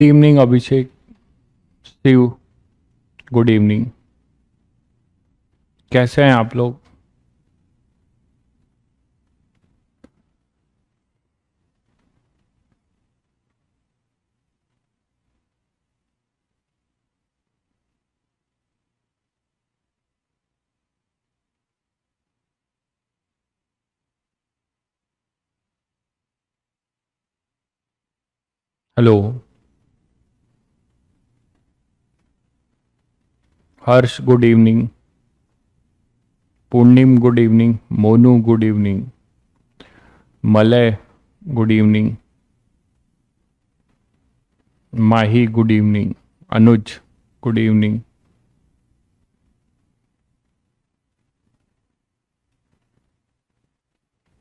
Evening Abhishek, Shiv, good evening. कैसे हैं आप लोग? Hello. Harsh, good evening. Purnim, good evening. Monu, good evening. Malay, good evening. Mahi, good evening. Anuj, good evening.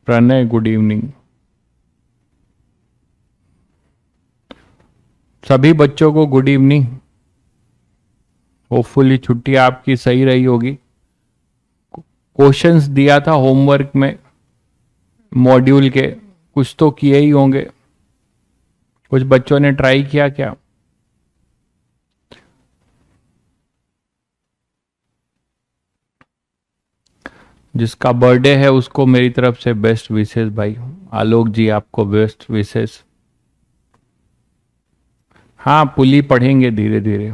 Pranay, good evening. सभी बच्चों को गुड इवनिंग। होपफुली छुट्टी आपकी सही रही होगी। क्वेश्चंस दिया था होमवर्क में, मॉड्यूल के कुछ तो किए ही होंगे। कुछ बच्चों ने ट्राई किया क्या? जिसका बर्थडे है उसको मेरी तरफ से बेस्ट विशेष भाई। आलोक जी, आपको बेस्ट विशेष। हाँ, पुली पढ़ेंगे धीरे धीरे।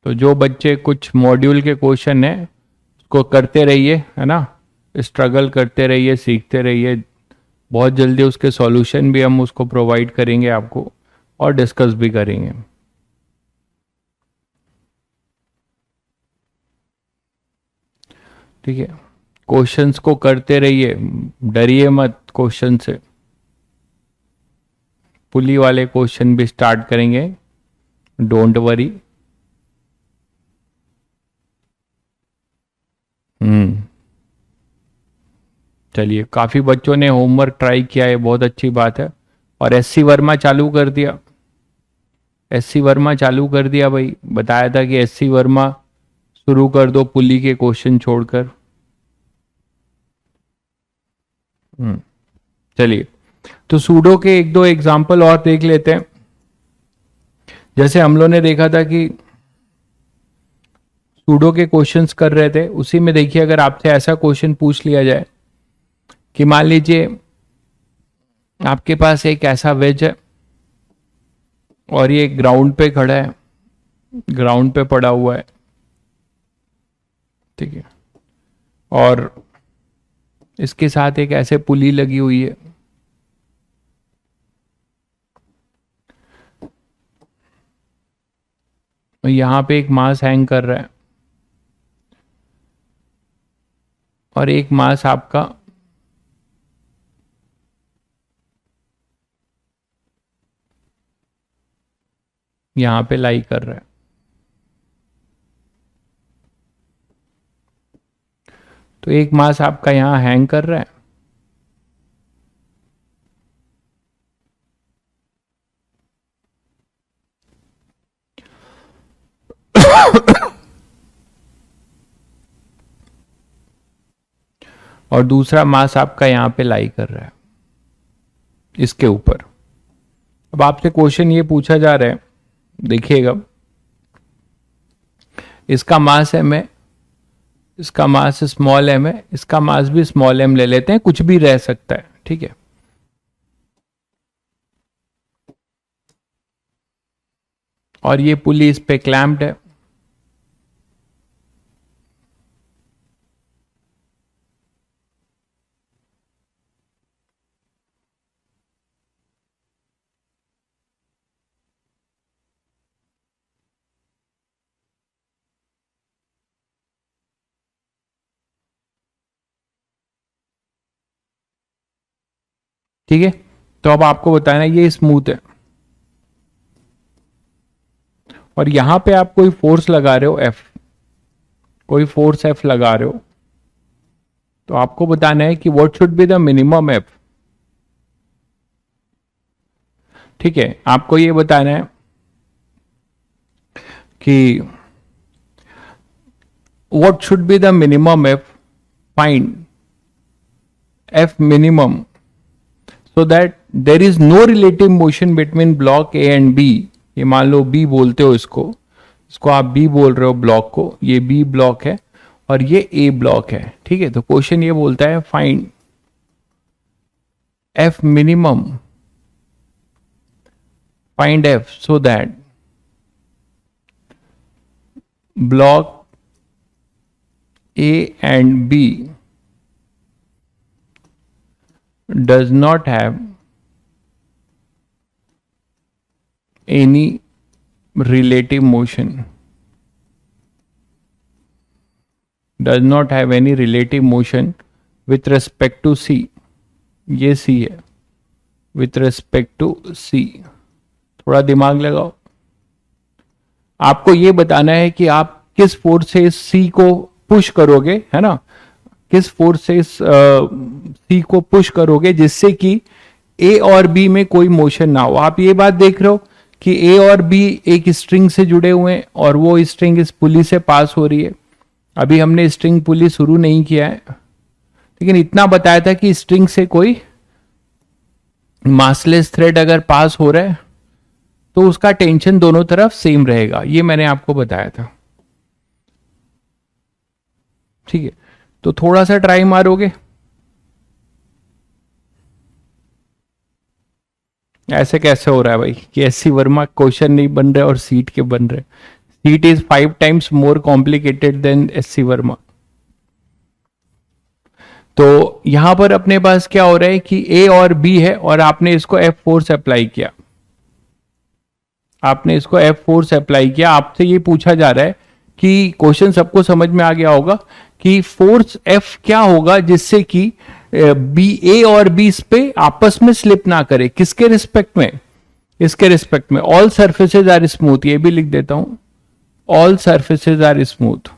तो जो बच्चे कुछ मॉड्यूल के क्वेश्चन है उसको करते रहिए, है ना। स्ट्रगल करते रहिए, सीखते रहिए। बहुत जल्दी उसके सॉल्यूशन भी हम उसको प्रोवाइड करेंगे आपको, और डिस्कस भी करेंगे। ठीक है। क्वेश्चंस को करते रहिए, डरिए मत क्वेश्चन से। पुली वाले क्वेश्चन भी स्टार्ट करेंगे, डोंट वरी। हम्म। चलिए, काफी बच्चों ने होमवर्क ट्राई किया है, बहुत अच्छी बात है। और एससी वर्मा चालू कर दिया। एससी वर्मा चालू कर दिया भाई, बताया था कि एससी वर्मा शुरू कर दो पुली के क्वेश्चन छोड़कर। हम्म। चलिए, तो सूडो के एक दो एग्जाम्पल और देख लेते हैं। जैसे हम लोग ने देखा था कि सूडो के क्वेश्चंस कर रहे थे, उसी में देखिए अगर आपसे ऐसा क्वेश्चन पूछ लिया जाए कि मान लीजिए आपके पास एक ऐसा वेज है और ये ग्राउंड पे खड़ा है, ग्राउंड पे पड़ा हुआ है, ठीक है। और इसके साथ एक ऐसे पुली लगी हुई है। और यहां पे एक मास हैंग कर रहा है, और एक मास आपका यहां पे लाई कर रहा है। तो एक मास आपका यहां हैंग कर रहा है, और दूसरा मास आपका यहां पे लाई कर रहा है इसके ऊपर। अब आपसे क्वेश्चन ये पूछा जा रहा है, देखिएगा, इसका मास एम है, इसका मास स्मॉल एम है, इसका मास भी स्मॉल एम ले लेते हैं, कुछ भी रह सकता है, ठीक है। और ये पुली इस पे क्लैम्प्ड है। ठीक है। तो अब आपको बताना ये स्मूथ है, और यहां पे आप कोई फोर्स लगा रहे हो एफ, कोई फोर्स एफ लगा रहे हो, तो आपको बताना है कि what should be the minimum F. ठीक है, आपको ये बताना है कि what should be the minimum F, find F minimum so that there is no relative motion between block A and B. ये मान लो B बोलते हो इसको आप B बोल रहे हो ब्लॉक को, ये B ब्लॉक है और ये A ब्लॉक है, ठीक है। तो क्वेश्चन ये बोलता है find F minimum, find F so that block A and B does not have any relative motion, does not have any relative motion with respect to C. ये C है, with respect to C. थोड़ा दिमाग लगाओ, आपको ये बताना है कि आप किस फोर्स से इस C को पुश करोगे, है ना, किस फोर्स से इस C को पुश करोगे जिससे कि A और B में कोई मोशन ना हो। आप ये बात देख रहे हो कि A और B एक स्ट्रिंग से जुड़े हुए हैं और वो स्ट्रिंग इस पुली से पास हो रही है। अभी हमने स्ट्रिंग पुली शुरू नहीं किया है, लेकिन इतना बताया था कि स्ट्रिंग से कोई मासलेस थ्रेड अगर पास हो रहा है तो उसका टेंशन दोनों तरफ सेम रहेगा, ये मैंने आपको बताया था, ठीक है। तो थोड़ा सा ट्राई मारोगे, ऐसे कैसे हो रहा है भाई कि एससी वर्मा क्वेश्चन नहीं बन रहे और सीट के बन रहे। Seat is 5 times more complicated then SC Verma. तो यहां पर अपने पास क्या हो रहा है कि A और B है और आपने इसको F फोर्स अप्लाई किया, आपने इसको F फोर्स अप्लाई किया। आपसे ये पूछा जा रहा है कि क्वेश्चन सबको समझ में आ गया होगा कि फोर्स F क्या होगा जिससे कि A और B इस पे आपस में स्लिप ना करे। किसके रिस्पेक्ट में? इसके रिस्पेक्ट में। ऑल सर्फेसेज आर स्मूथ, ये भी लिख देता हूं, all surfaces are smooth,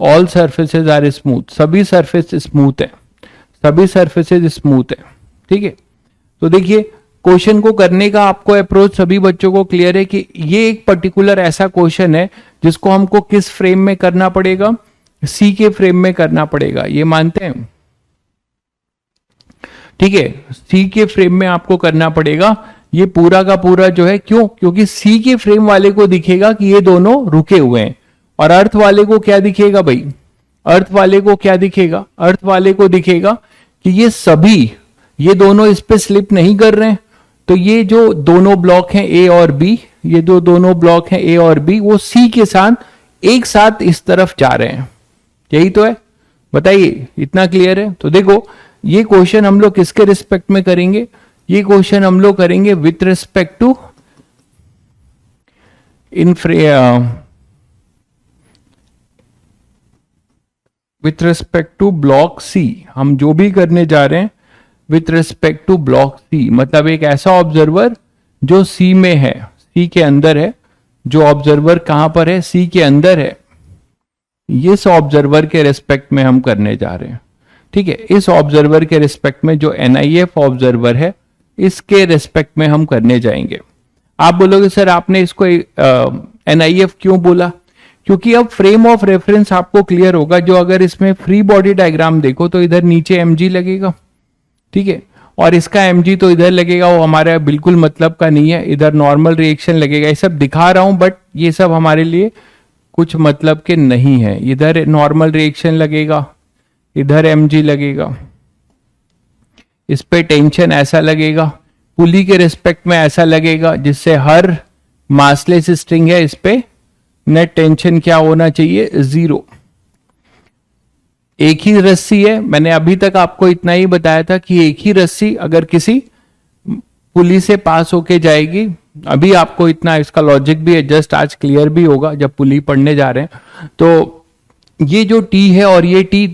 all surfaces are smooth, सभी सर्फेस स्मूथ है, सभी सर्फेसेज स्मूथ है, ठीक है। तो देखिए क्वेश्चन को करने का आपको अप्रोच सभी बच्चों को क्लियर है कि ये एक पर्टिकुलर ऐसा क्वेश्चन है जिसको हमको किस फ्रेम में करना पड़ेगा, सी के फ्रेम में करना पड़ेगा, ये मानते हैं, ठीक है। सी के फ्रेम में आपको करना पड़ेगा ये पूरा का पूरा जो है, क्यों? क्योंकि सी के फ्रेम वाले को दिखेगा कि ये दोनों रुके हुए हैं और अर्थ वाले को क्या दिखेगा भाई, अर्थ वाले को क्या दिखेगा, अर्थ वाले को दिखेगा कि ये सभी, ये दोनों इस पे स्लिप नहीं कर रहे हैं। तो ये जो दोनों ब्लॉक हैं ए और बी, ये जो दोनों ब्लॉक हैं ए और बी, वो सी के साथ एक साथ इस तरफ जा रहे हैं, यही तो है। बताइए इतना क्लियर है? तो देखो ये क्वेश्चन हम लोग किसके रिस्पेक्ट में करेंगे, ये क्वेश्चन हम लोग करेंगे with respect to with respect to block C. हम जो भी करने जा रहे हैं with respect to block C, मतलब एक ऐसा ऑब्जर्वर जो सी में है, सी के अंदर है, जो ऑब्जर्वर कहां पर है, सी के अंदर है, इस ऑब्जर्वर के रिस्पेक्ट में हम करने जा रहे हैं, ठीक है। इस ऑब्जर्वर के रिस्पेक्ट में जो एनआईएफ ऑब्जर्वर है, इसके रिस्पेक्ट में हम करने जाएंगे। आप बोलोगे सर आपने इसको एनआईएफ क्यों बोला? क्योंकि अब फ्रेम ऑफ रेफरेंस आपको क्लियर होगा। जो अगर इसमें फ्री बॉडी डायग्राम देखो तो इधर नीचे एमजी लगेगा, ठीक है, और इसका एमजी तो इधर लगेगा, वो हमारा बिल्कुल मतलब का नहीं है। इधर नॉर्मल रिएक्शन लगेगा, ये सब दिखा रहा हूं बट ये सब हमारे लिए कुछ मतलब के नहीं है। इधर नॉर्मल रिएक्शन लगेगा, इधर एमजी लगेगा, इस पे टेंशन ऐसा लगेगा, पुली के रिस्पेक्ट में ऐसा लगेगा, जिससे हर मासलेस स्ट्रिंग है इस पे नेट टेंशन क्या होना चाहिए, 0। एक ही रस्सी है, मैंने अभी तक आपको इतना ही बताया था कि एक ही रस्सी अगर किसी पुली से पास होके जाएगी, अभी आपको इतना इसका लॉजिक भी है, जस्ट आज क्लियर भी होगा जब पुली पढ़ने जा रहे हैं। तो ये जो टी है और ये टी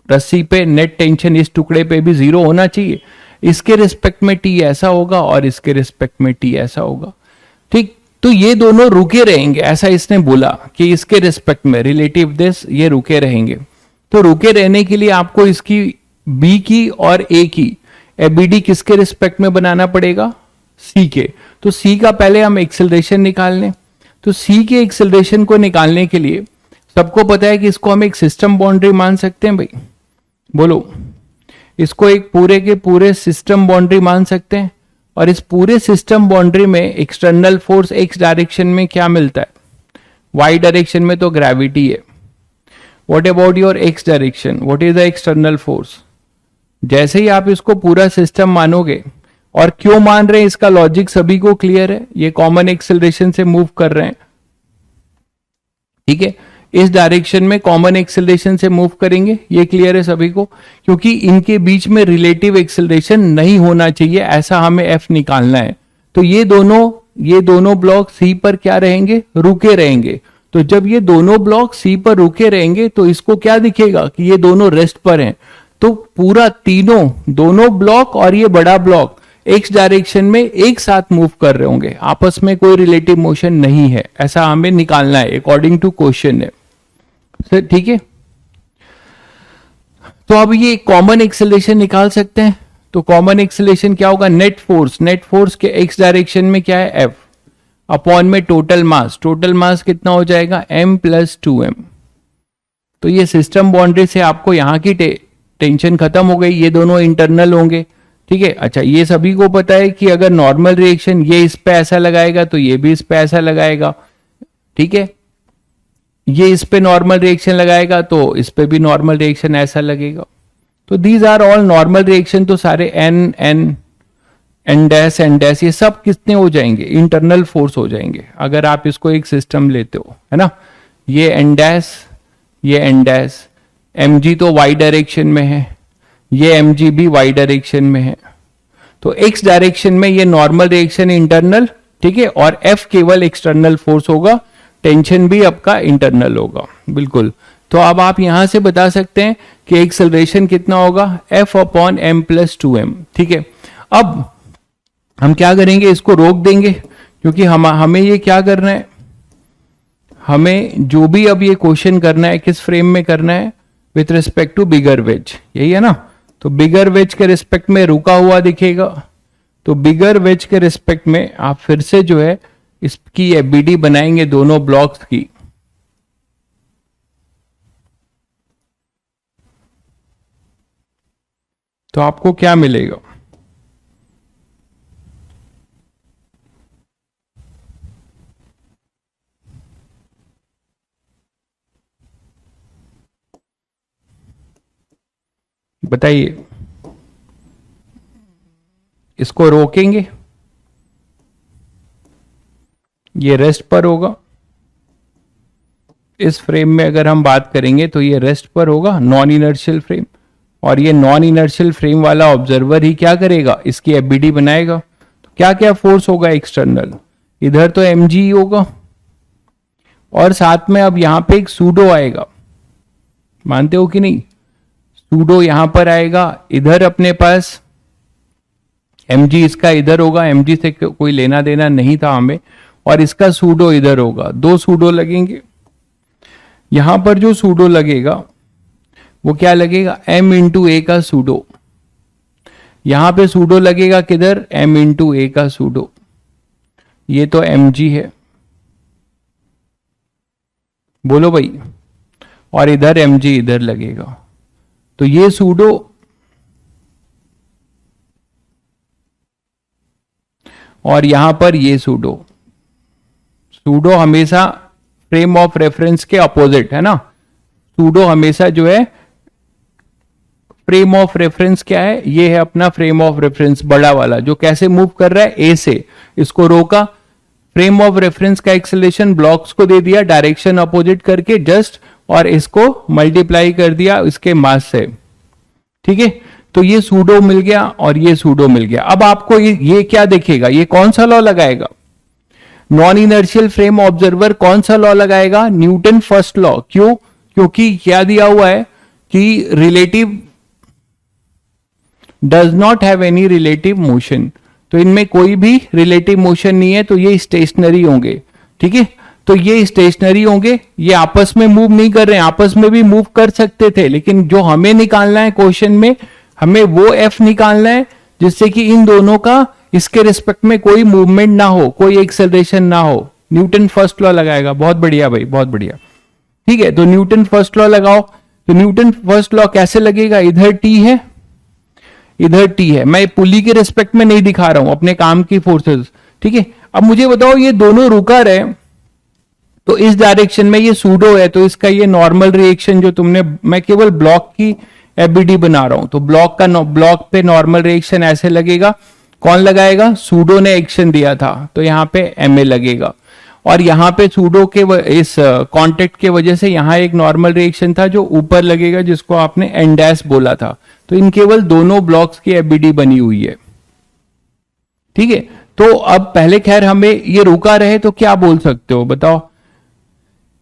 रस्सी पे नेट टेंशन इस टुकड़े पे भी 0 होना चाहिए। इसके रिस्पेक्ट में टी ऐसा होगा और इसके रिस्पेक्ट में टी ऐसा होगा, ठीक। तो ये दोनों रुके रहेंगे, ऐसा इसने बोला कि इसके रिस्पेक्ट में रिलेटिव दिस ये रुके रहेंगे। तो रुके रहने के लिए आपको इसकी बी की और ए की एबीडी किसके रिस्पेक्ट में बनाना पड़ेगा, सी के। तो सी का पहले हम एक्सेलरेशन निकाल लें। तो सी के एक्सेलरेशन को निकालने के लिए सबको पता है कि इसको हम एक सिस्टम बाउंड्री मान सकते हैं भाई। बोलो, इसको एक पूरे के पूरे सिस्टम बाउंड्री मान सकते हैं, और इस पूरे सिस्टम बाउंड्री में एक्सटर्नल फोर्स एक्स डायरेक्शन में क्या मिलता है, वाई डायरेक्शन में तो ग्रेविटी है. What about your x direction, what is the external force. जैसे ही आप इसको पूरा सिस्टम मानोगे, और क्यों मान रहे हैं इसका लॉजिक सभी को क्लियर है, ये कॉमन एक्सेलरेशन से मूव कर रहे हैं, ठीक है, इस डायरेक्शन में कॉमन एक्सेलरेशन से मूव करेंगे, ये क्लियर है सभी को, क्योंकि इनके बीच में रिलेटिव एक्सेलरेशन नहीं होना चाहिए, ऐसा हमें एफ निकालना है. तो ये दोनों ब्लॉक सी पर क्या रहेंगे, रुके रहेंगे. तो जब ये दोनों ब्लॉक सी पर रुके रहेंगे तो इसको क्या दिखेगा कि ये दोनों रेस्ट पर हैं. तो पूरा दोनों ब्लॉक और ये बड़ा ब्लॉक एक्स डायरेक्शन में एक साथ मूव कर रहे होंगे, आपस में कोई रिलेटिव मोशन नहीं है, ऐसा हमें निकालना है अकॉर्डिंग टू क्वेश्चन है. ठीक है, तो अब ये कॉमन एक्सेलरेशन निकाल सकते हैं. तो कॉमन एक्सेलरेशन क्या होगा, नेट फोर्स के एक्स डायरेक्शन में क्या है, एफ अपॉन में टोटल मास कितना हो जाएगा, m प्लस 2m. तो ये सिस्टम बाउंड्री से आपको यहां की टेंशन खत्म हो गई, ये दोनों इंटरनल होंगे, ठीक है. अच्छा, ये सभी को पता है कि अगर नॉर्मल रिएक्शन ये इस पे ऐसा लगाएगा तो ये भी इस पे ऐसा लगाएगा, ठीक है, ये इस पे नॉर्मल रिएक्शन लगाएगा तो इस पे भी नॉर्मल रिएक्शन ऐसा लगेगा. तो these are all normal reaction. तो सारे एन डैश ये सब कितने हो जाएंगे, इंटरनल फोर्स हो जाएंगे, अगर आप इसको एक सिस्टम लेते हो, है ना. ये एन डैश, एम जी तो वाई डायरेक्शन में है, ये एम जी भी वाई डायरेक्शन में है. तो एक्स डायरेक्शन में ये नॉर्मल रिएक्शन इंटरनल, ठीक है, और एफ केवल एक्सटर्नल फोर्स होगा, टेंशन भी आपका इंटरनल होगा, बिल्कुल. तो अब आप यहां से बता सकते हैं कि एक्सेलरेशन कितना होगा, F upon M plus 2m, ठीक है. अब हम क्या करेंगे, इसको रोक देंगे, क्योंकि हमें ये क्या करना है, हमें जो भी अब ये क्वेश्चन करना है किस फ्रेम में करना है, with respect to bigger wedge, यही है ना. तो बिगर वेज के रिस्पेक्ट में रुका हुआ दिखेगा, तो बिगर वेज के रिस्पेक्ट में आप फिर से जो है इसकी एबीडी बनाएंगे दोनों ब्लॉक्स की. तो आपको क्या मिलेगा, बताइए. इसको रोकेंगे, ये रेस्ट पर होगा. इस फ्रेम में अगर हम बात करेंगे तो ये रेस्ट पर होगा, नॉन इनर्शियल फ्रेम, और ये नॉन इनर्शियल फ्रेम वाला ऑब्जर्वर ही क्या करेगा, इसकी एबीडी बनाएगा. तो क्या क्या फोर्स होगा एक्सटर्नल, इधर तो mg ही होगा, और साथ में अब यहां पे एक सूडो आएगा, मानते हो कि नहीं, सूडो यहां पर आएगा, इधर अपने पास mg इसका इधर होगा, mg से कोई लेना देना नहीं था हमें, और इसका सूडो इधर होगा, दो सूडो लगेंगे. यहां पर जो सूडो लगेगा वो क्या लगेगा, m इंटू ए का सूडो. यहां पे सूडो लगेगा किधर, m इंटू ए का सूडो. ये तो mg है, बोलो भाई, और इधर mg इधर लगेगा. तो ये सूडो और यहां पर ये सूडो हमेशा फ्रेम ऑफ रेफरेंस के अपोजिट है ना. सूडो हमेशा जो है फ्रेम ऑफ रेफरेंस क्या है, ये है अपना फ्रेम ऑफ रेफरेंस बड़ा वाला, जो कैसे मूव कर रहा है, ए से. इसको रोका, फ्रेम ऑफ रेफरेंस का एक्सेलरेशन ब्लॉक्स को दे दिया डायरेक्शन अपोजिट करके जस्ट, और इसको मल्टीप्लाई कर दिया इसके मास से, ठीक है. तो ये सूडो मिल गया और ये सूडो मिल गया. अब आपको ये क्या देखेगा, ये कौन सा लॉ लगाएगा, नॉन इनर्शियल फ्रेम ऑब्जर्वर कौन सा लॉ लगाएगा, न्यूटन फर्स्ट लॉ. क्यों, क्योंकि क्या दिया हुआ है कि relative does not have any relative motion. तो इनमें कोई भी रिलेटिव मोशन नहीं है, तो ये स्टेशनरी होंगे, ठीक है. तो ये स्टेशनरी होंगे, ये आपस में मूव नहीं कर रहे हैं, आपस में भी मूव कर सकते थे, लेकिन जो हमें निकालना है क्वेश्चन में, हमें वो एफ निकालना है जिससे कि इन दोनों का इसके रिस्पेक्ट में कोई मूवमेंट ना हो, कोई एक्सेलरेशन ना हो. न्यूटन फर्स्ट लॉ लगाएगा, बहुत बढ़िया भाई, बहुत बढ़िया, ठीक है. तो न्यूटन फर्स्ट लॉ लगाओ, तो न्यूटन फर्स्ट लॉ कैसे लगेगा, इधर टी है इधर टी है, मैं पुली के रिस्पेक्ट में नहीं दिखा रहा हूं, अपने काम की फोर्सेस, ठीक है। अब मुझे बताओ ये दोनों रुका रहे तो इस डायरेक्शन में ये सूडो है, तो इसका ये नॉर्मल रिएक्शन जो तुमने, मैं केवल ब्लॉक की एफबीडी बना रहा हूं, तो ब्लॉक पे नॉर्मल रिएक्शन ऐसे लगेगा, कौन लगाएगा, सूडो ने एक्शन दिया था तो यहां पे एमए लगेगा, और यहां पे सूडो के इस कांटेक्ट के वजह से यहां एक नॉर्मल रिएक्शन था जो ऊपर लगेगा, जिसको आपने एन डैश बोला था। तो इन केवल दोनों ब्लॉक्स की एफबीडी बनी हुई है, ठीक है। तो अब पहले खैर हमें ये रुका रहे तो क्या बोल सकते हो बताओ,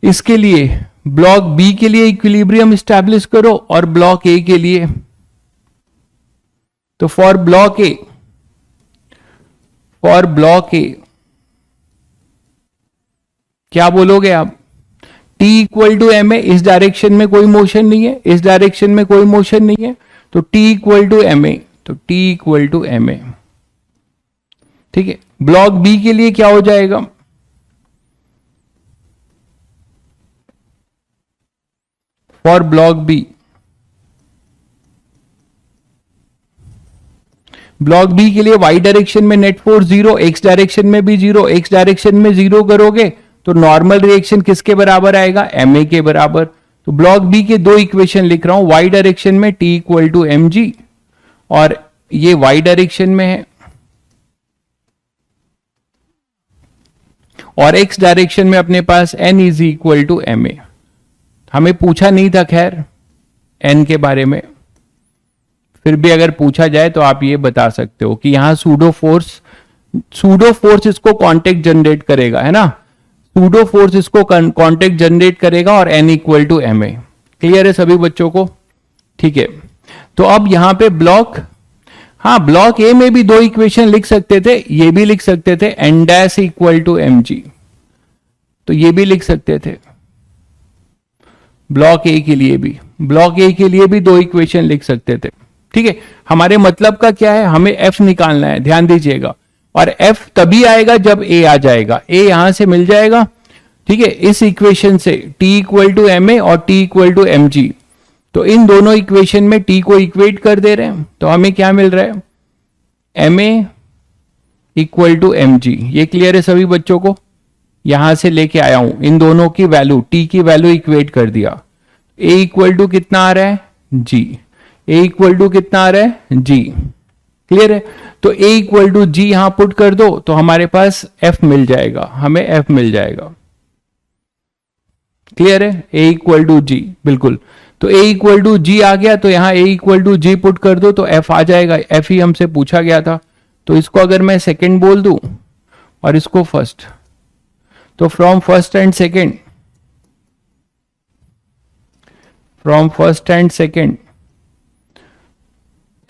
इसके लिए ब्लॉक बी के लिए इक्विलिब्रियम स्टैब्लिश करो और ब्लॉक ए के लिए, तो फॉर ब्लॉक ए क्या बोलोगे आप, T equal to M A, इस डायरेक्शन में कोई मोशन नहीं है, इस डायरेक्शन में कोई मोशन नहीं है, तो T equal to M A, तो T equal to M A, ठीक है। ब्लॉक बी के लिए क्या हो जाएगा, फॉर ब्लॉक बी के लिए y डायरेक्शन में नेट फोर्स 0, x डायरेक्शन में भी 0, x डायरेक्शन में 0 करोगे तो नॉर्मल रिएक्शन किसके बराबर आएगा, ma के बराबर। तो ब्लॉक बी के दो इक्वेशन लिख रहा हूं, y डायरेक्शन में t equal to M G, और ये y डायरेक्शन में है, और x डायरेक्शन में अपने पास n is equal to M A. हमें पूछा नहीं था खैर n के बारे में, फिर भी अगर पूछा जाए तो आप ये बता सकते हो कि यहां सूडो फोर्स इसको कांटेक्ट जनरेट करेगा, है ना, सूडो फोर्स इसको कांटेक्ट जनरेट करेगा, और n equal to M A. Clear है सभी बच्चों को, ठीक है। तो अब यहां पे ब्लॉक, हाँ ब्लॉक ए में भी दो इक्वेशन लिख सकते थे, ये भी लिख सकते थे N dash equal to M G, तो ये भी लिख सकते थे ब्लॉक ए के लिए भी दो इक्वेशन लिख सकते थे, ठीक है। हमारे मतलब का क्या है, हमें एफ निकालना है, ध्यान दीजिएगा, और एफ तभी आएगा जब ए आ जाएगा, ए यहां से मिल जाएगा, ठीक है, इस इक्वेशन से T equal to M A और T equal to M G, तो इन दोनों इक्वेशन में टी को इक्वेट कर दे रहे हैं, तो हमें क्या मिल रहा है, M A equal to M G. ये क्लियर है सभी बच्चों को, यहां से लेके आया हूं इन दोनों की वैल्यू, टी की वैल्यू इक्वेट कर दिया, ए इक्वल टू कितना आ रहा है, जी, ए इक्वल टू कितना आ रहा है, जी, क्लियर है। तो ए इक्वल टू जी यहां पुट कर दो तो हमारे पास एफ मिल जाएगा, हमें एफ मिल जाएगा, क्लियर है, ए इक्वल टू जी, बिल्कुल। तो ए इक्वल टू जी आ गया, तो यहां ए इक्वल टू जी पुट कर दो तो एफ आ जाएगा, एफ ही हमसे पूछा गया था, तो इसको अगर मैं सेकंड बोल दूं और इसको फर्स्ट, तो from first and second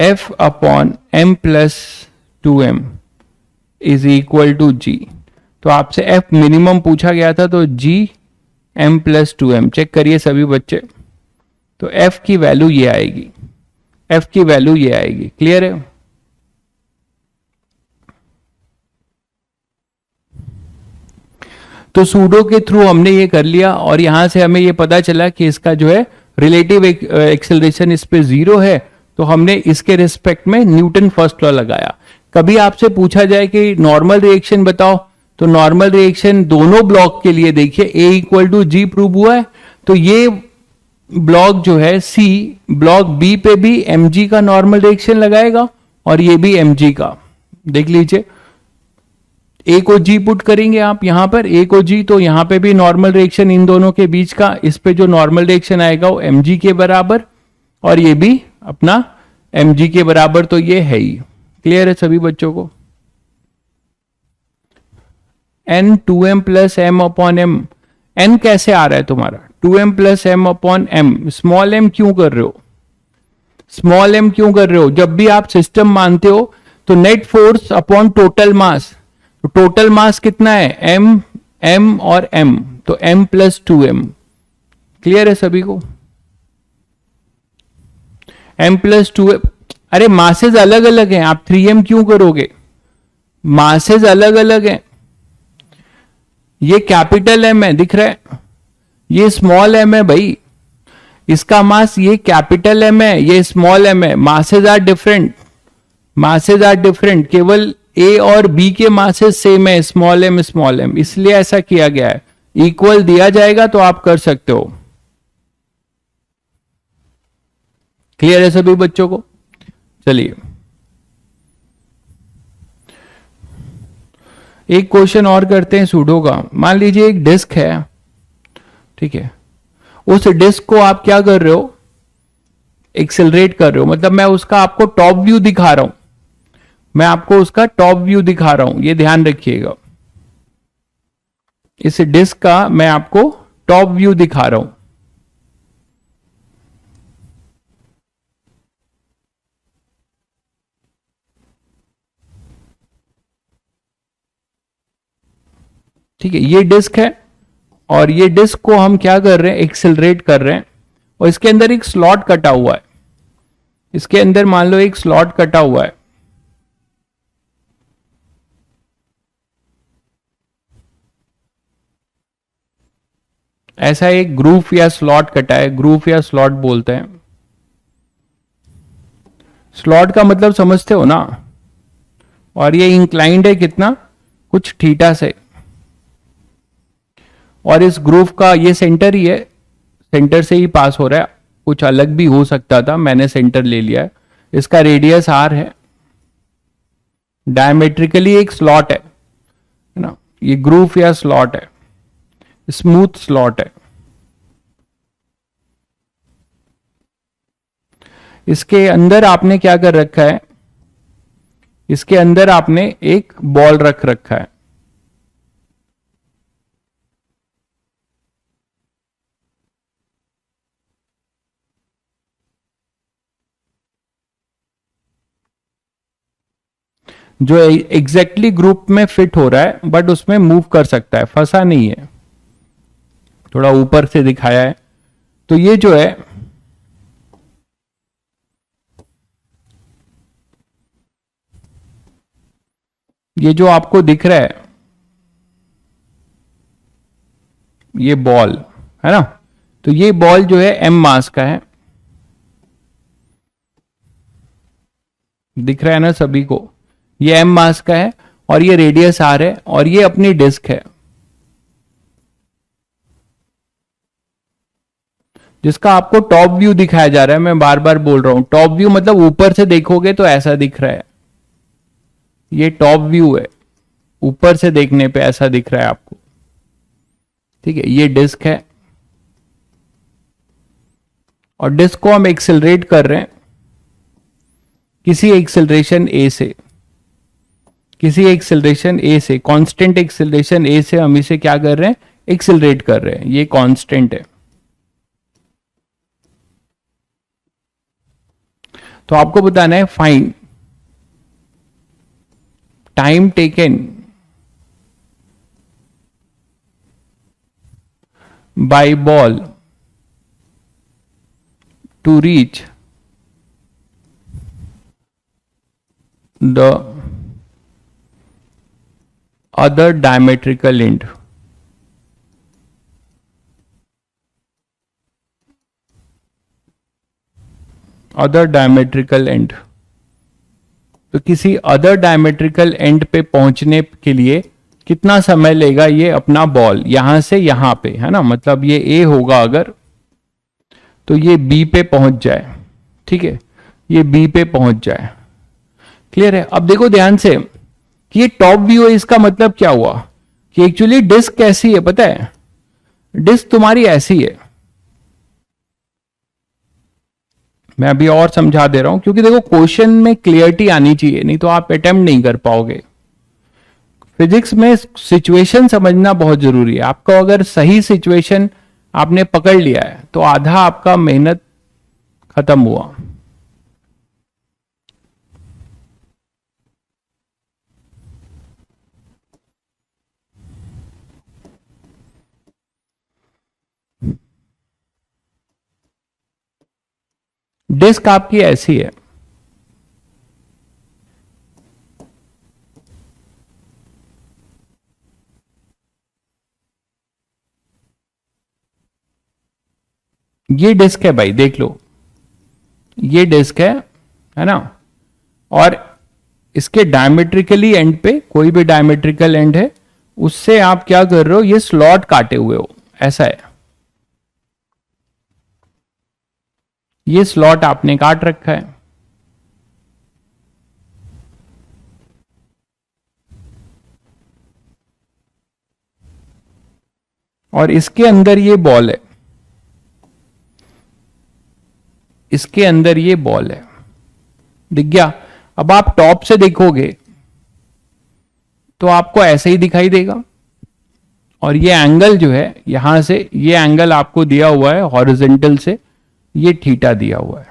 F upon M plus 2m is equal to G. तो आपसे एफ मिनिमम पूछा गया था, तो G M plus 2m, check करिए सभी बच्चे, तो एफ की वैल्यू ये आएगी, क्लियर है। तो सूडो के थ्रू हमने ये कर लिया, और यहां से हमें ये पता चला कि इसका जो है रिलेटिव एक्सेलरेशन इस पे 0 है, तो हमने इसके रिस्पेक्ट में न्यूटन फर्स्ट लॉ लगाया। कभी आपसे पूछा जाए कि नॉर्मल रिएक्शन बताओ, तो नॉर्मल रिएक्शन दोनों ब्लॉक के लिए देखिए ए इक्वल टू जी प्रूव हुआ है, तो ये ब्लॉक जो है सी, ब्लॉक बी पे भी एम जी का नॉर्मल रिएक्शन लगाएगा, और ये भी एम जी का, देख लीजिए, ए को जी पुट करेंगे आप यहां पर, ए को जी, तो यहां पे भी नॉर्मल रिएक्शन इन दोनों के बीच का, इस पे जो नॉर्मल रिएक्शन आएगा वो एम जी के बराबर, और ये भी अपना एम जी के बराबर, तो ये है ही, क्लियर है सभी बच्चों को। N 2m plus M upon M, N कैसे आ रहा है तुम्हारा, 2m plus M upon M, small M क्यों कर रहे हो, जब भी आप सिस्टम मानते हो तो net force upon total mass, तो टोटल मास कितना है, m और m, तो m प्लस 2m, क्लियर है सभी को, m प्लस 2m, अरे मासेज अलग अलग हैं, आप 3m क्यों करोगे, मासेज अलग अलग हैं, ये कैपिटल M है दिख रहा है, ये स्मॉल m है भाई, इसका मास ये कैपिटल एम है, ये स्मॉल एम है, masses are different, masses are different, केवल ए और बी के मासेज सेम है, स्मॉल एम, इसलिए ऐसा किया गया है। इक्वल दिया जाएगा तो आप कर सकते हो। क्लियर है सभी बच्चों को? चलिए एक क्वेश्चन और करते हैं सूडो का। मान लीजिए एक डिस्क है, ठीक है, उस डिस्क को आप क्या कर रहे हो, एक्सेलरेट कर रहे हो, मतलब मैं उसका आपको टॉप व्यू दिखा रहा हूं, मैं आपको उसका टॉप व्यू दिखा रहा हूं, ये ध्यान रखिएगा। इस डिस्क का मैं आपको टॉप व्यू दिखा रहा हूं। ठीक है, ये डिस्क है और ये डिस्क को हम क्या कर रहे हैं, एक्सेलरेट कर रहे हैं, और इसके अंदर एक स्लॉट कटा हुआ है, इसके अंदर मान लो एक स्लॉट कटा हुआ है। ऐसा एक ग्रूव या स्लॉट कटा है, ग्रूव या स्लॉट बोलते हैं। स्लॉट का मतलब समझते हो ना, और ये इंक्लाइंड है कितना, कुछ थीटा से, और इस ग्रूव का ये सेंटर ही है, सेंटर से ही पास हो रहा है, कुछ अलग भी हो सकता था, मैंने सेंटर ले लिया है। इसका रेडियस आर है, डायमेट्रिकली एक स्लॉट है ना, ये ग्रूव या स्लॉट है, स्मूथ स्लॉट है। इसके अंदर आपने क्या कर रखा है, इसके अंदर आपने एक बॉल रख रखा है। जो एग्जैक्टली ग्रुप में फिट हो रहा है, बट उसमें मूव कर सकता है, फंसा नहीं है, थोड़ा ऊपर से दिखाया है। तो ये जो है, ये जो आपको दिख रहा है, ये बॉल है ना, तो ये बॉल जो है एम मास का है, दिख रहा है ना सभी को, ये एम मास का है, और ये रेडियस आर है, और ये अपनी डिस्क है, जिसका आपको टॉप व्यू दिखाया जा रहा है। मैं बार बार बोल रहा हूं, टॉप व्यू मतलब ऊपर से देखोगे तो ऐसा दिख रहा है, ये टॉप व्यू है, ऊपर से देखने पे ऐसा दिख रहा है आपको। ठीक है, ये डिस्क है, और डिस्क को हम एक्सेलरेट कर रहे हैं किसी एक्सेलरेशन ए से, किसी एक्सेलरेशन ए से, कांस्टेंट एक्सेलरेशन ए से हम इसे क्या कर रहे हैं, एक्सेलरेट कर रहे हैं, ये कांस्टेंट है। तो आपको बताना है find time taken by ball to reach the other diametrical end. Other diametrical end, तो किसी अदर डायमेट्रिकल एंड पे पहुंचने के लिए कितना समय लेगा ये अपना बॉल, यहां से यहां पे है ना, मतलब ये ए होगा अगर, तो ये बी पे पहुंच जाए, ठीक है, ये बी पे पहुंच जाए। क्लियर है? अब देखो ध्यान से कि ये टॉप व्यू है, इसका मतलब क्या हुआ कि एक्चुअली डिस्क कैसी है पता है, डिस्क तुम्हारी ऐसी है। मैं अभी और समझा दे रहा हूं, क्योंकि देखो क्वेश्चन में क्लियरिटी आनी चाहिए, नहीं तो आप अटेम्प्ट नहीं कर पाओगे। फिजिक्स में सिचुएशन समझना बहुत जरूरी है। आपको अगर सही सिचुएशन आपने पकड़ लिया है तो आधा आपका मेहनत खत्म हुआ। डिस्क आपकी ऐसी है, ये डिस्क है भाई, देख लो, ये डिस्क है ना, और इसके डायमेट्रिकली एंड पे, कोई भी डायमेट्रिकल एंड है उससे आप क्या कर रहे हो, ये स्लॉट काटे हुए हो, ऐसा है, ये स्लॉट आपने काट रखा है। और इसके अंदर ये बॉल है, इसके अंदर ये बॉल है, दिख गया। अब आप टॉप से देखोगे तो आपको ऐसे ही दिखाई देगा, और ये एंगल जो है यहां से, ये एंगल आपको दिया हुआ है हॉरिजॉन्टल से, ये थीटा दिया हुआ है।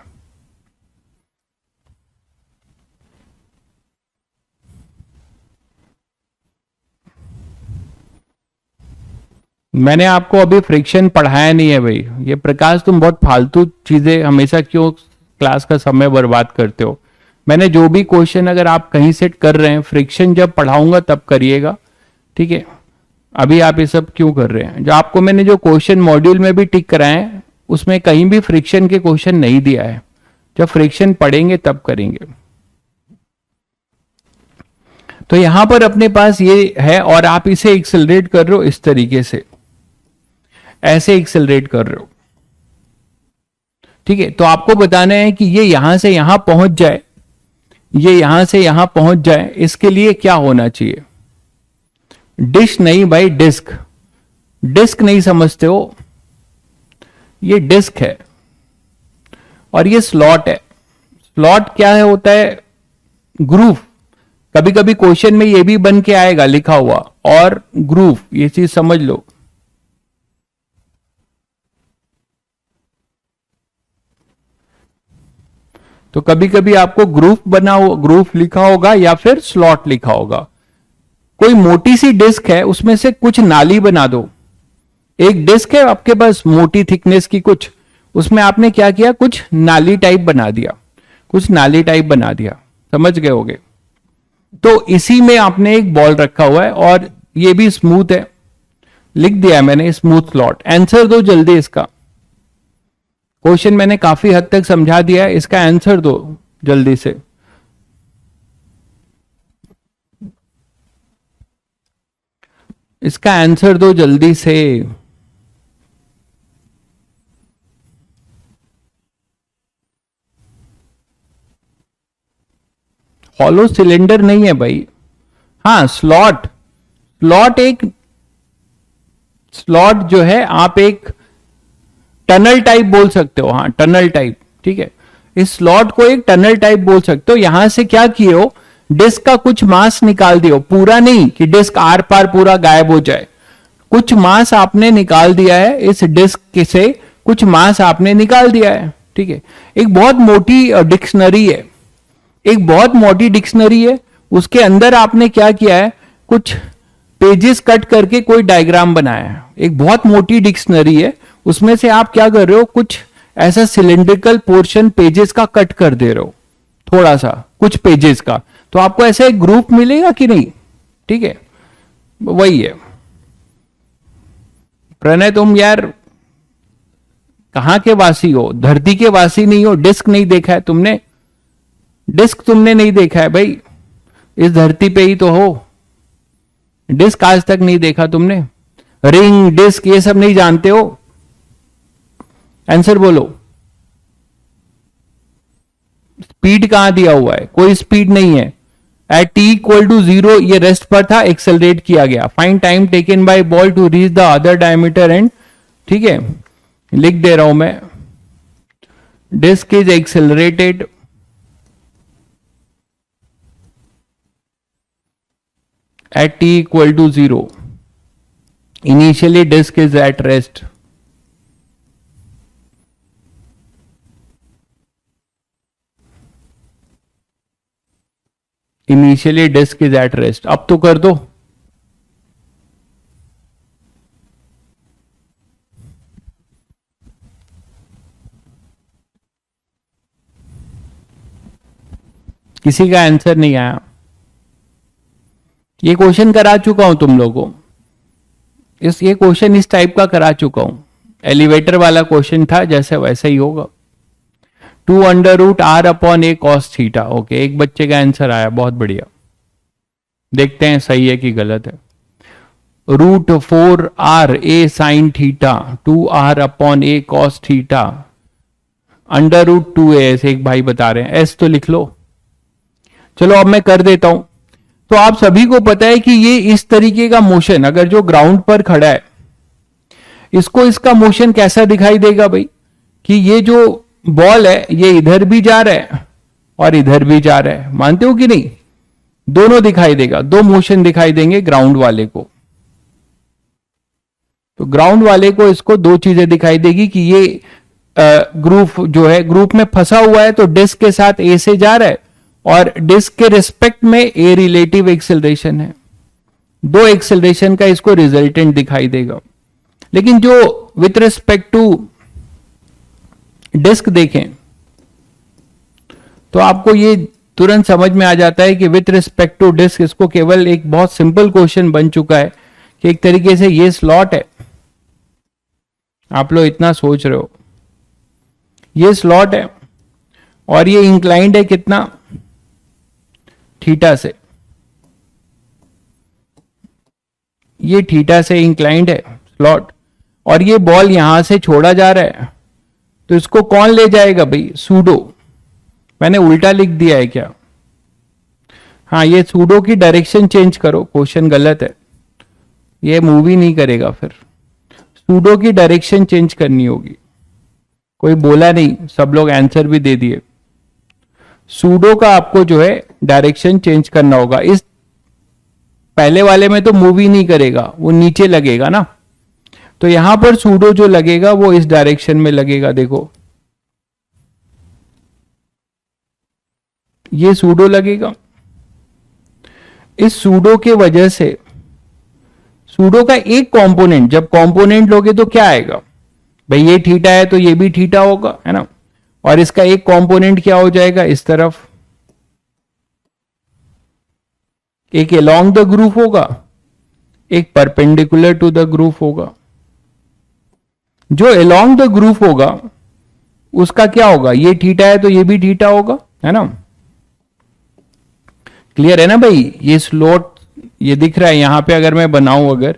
मैंने आपको अभी फ्रिक्शन पढ़ाया नहीं है भाई, ये प्रकाश तुम बहुत फालतू चीजें हमेशा क्यों क्लास का समय बर्बाद करते हो। मैंने जो भी क्वेश्चन अगर आप कहीं सेट कर रहे हैं, फ्रिक्शन जब पढ़ाऊंगा तब करिएगा, ठीक है। अभी आप ये सब क्यों कर रहे हैं, जो आपको मैंने जो क्वेश्चन मॉड्यूल में भी टिक कराए हैं उसमें कहीं भी फ्रिक्शन के क्वेश्चन नहीं दिया है, जब फ्रिक्शन पढ़ेंगे तब करेंगे। तो यहां पर अपने पास ये है, और आप इसे एक्सेलरेट कर रहे हो इस तरीके से, ऐसे एक्सेलरेट कर रहे हो, ठीक है। तो आपको बताना है कि ये यहां से यहां पहुंच जाए, ये यहां से यहां पहुंच जाए, इसके लिए क्या होना चाहिए। डिश नहीं भाई, डिस्क, डिस्क नहीं समझते हो, ये डिस्क है और ये स्लॉट है। स्लॉट क्या है, होता है ग्रूव, कभी कभी क्वेश्चन में ये भी बन के आएगा लिखा हुआ, और ग्रूव, ये चीज समझ लो। तो कभी कभी आपको ग्रूफ बना हो, ग्रूफ लिखा होगा या फिर स्लॉट लिखा होगा। कोई मोटी सी डिस्क है, उसमें से कुछ नाली बना दो। एक डिस्क है आपके पास मोटी थिकनेस की कुछ, उसमें आपने क्या किया, कुछ नाली टाइप बना दिया, कुछ नाली टाइप बना दिया, समझ गए होगे। तो इसी में आपने एक बॉल रखा हुआ है और ये भी स्मूथ है, लिख दिया है मैंने स्मूथ स्लॉट। आंसर दो जल्दी इसका, क्वेश्चन मैंने काफी हद तक समझा दिया है, इसका आंसर दो जल्दी से। इसका आंसर दो जल्दी से। हॉलो सिलेंडर नहीं है भाई, हाँ स्लॉट, स्लॉट एक, स्लॉट जो है आप एक टनल टाइप बोल सकते हो, हाँ टनल टाइप, ठीक है। इस स्लॉट को एक टनल टाइप बोल सकते हो। यहां से क्या किए हो, डिस्क का कुछ मास निकाल दियो, पूरा नहीं कि डिस्क आर पार पूरा गायब हो जाए, कुछ मास आपने निकाल दिया है, इस डिस्क से कुछ मास आपने निकाल दिया है, ठीक है। एक बहुत मोटी डिक्शनरी है, एक बहुत मोटी डिक्शनरी है, उसके अंदर आपने क्या किया है, कुछ पेजेस कट करके कोई डायग्राम बनाया है। एक बहुत मोटी डिक्शनरी है, उसमें से आप क्या कर रहे हो, कुछ ऐसा सिलेंड्रिकल पोर्शन पेजेस का कट कर दे रहे हो, थोड़ा सा कुछ पेजेस का, तो आपको ऐसा एक ग्रुप मिलेगा कि नहीं, ठीक है। वही है प्रणय, तुम यार कहां के वासी हो, धरती के वासी नहीं हो। डिस्क नहीं देखा है तुमने, डिस्क तुमने नहीं देखा है भाई, इस धरती पे ही तो हो, डिस्क आज तक नहीं देखा तुमने, रिंग डिस्क ये सब नहीं जानते हो। आंसर बोलो, स्पीड कहां दिया हुआ है, कोई स्पीड नहीं है। एट टी इक्वल टू 0 ये रेस्ट पर था, एक्सेलरेट किया गया। Find time taken by ball to reach the other diameter end, ठीक है, लिख दे रहा हूं मैं, disc is accelerated at t equal to 0. Initially disk is at rest. Initially disk is at rest. अब तो कर दो, किसी का आंसर नहीं आया। ये क्वेश्चन करा चुका हूं तुम लोगों को, ये क्वेश्चन इस टाइप का करा चुका हूं, एलिवेटर वाला क्वेश्चन था जैसे वैसा ही होगा। 2√r upon a cos theta. Okay, एक बच्चे का आंसर आया, बहुत बढ़िया। देखते हैं सही है कि गलत है। √4r a sin theta 2r upon a cos theta √2a, ऐसे एक भाई बता रहे हैं। एस तो लिख लो। चलो अब मैं कर देता हूं। तो आप सभी को पता है कि ये इस तरीके का मोशन, अगर जो ग्राउंड पर खड़ा है इसको, इसका मोशन कैसा दिखाई देगा भाई, कि ये जो बॉल है ये इधर भी जा रहा है और इधर भी जा रहा है। मानते हो कि नहीं? दोनों दिखाई देगा, दो मोशन दिखाई देंगे ग्राउंड वाले को। तो ग्राउंड वाले को इसको दो चीजें दिखाई देगी कि ये ग्रुप जो है ग्रुप में फंसा हुआ है, तो डिस्क के साथ ए से जा रहा है और डिस्क के रिस्पेक्ट में ए रिलेटिव एक्सेलरेशन है। दो एक्सेलरेशन का इसको रिजल्टेंट दिखाई देगा। लेकिन जो विथ रिस्पेक्ट टू डिस्क देखें तो आपको ये तुरंत समझ में आ जाता है कि विथ रिस्पेक्ट टू डिस्क इसको केवल एक बहुत सिंपल क्वेश्चन बन चुका है कि एक तरीके से ये स्लॉट है। आप लोग इतना सोच रहे हो, ये स्लॉट है और ये इंक्लाइंड है कितना, थीटा से। ये थीटा से इंक्लाइंड है स्लॉट, और ये बॉल यहां से छोड़ा जा रहा है, तो इसको कौन ले जाएगा भाई? सूडो। मैंने उल्टा लिख दिया है क्या? हाँ, ये सूडो की डायरेक्शन चेंज करो, क्वेश्चन गलत है, ये मूवी नहीं करेगा। फिर सूडो की डायरेक्शन चेंज करनी होगी। कोई बोला नहीं, सब लोग आंसर भी दे दिए। सूडो का आपको जो है डायरेक्शन चेंज करना होगा। इस पहले वाले में तो मूवी नहीं करेगा, वो नीचे लगेगा ना, तो यहां पर सूडो जो लगेगा वो इस डायरेक्शन में लगेगा। देखो ये सूडो लगेगा। इस सूडो के वजह से सूडो का एक कंपोनेंट, जब कंपोनेंट लोगे तो क्या आएगा भाई? ये थीटा है तो ये भी थीटा होगा, है ना। और इसका एक कंपोनेंट क्या हो जाएगा? इस तरफ एक अलोंग द ग्रुप होगा, एक परपेंडिकुलर टू द ग्रुप होगा। जो अलोंग द ग्रुप होगा उसका क्या होगा? ये थीटा है तो ये भी थीटा होगा, है ना। क्लियर है ना भाई? ये स्लॉट ये दिख रहा है यहां पे, अगर मैं बनाऊं, अगर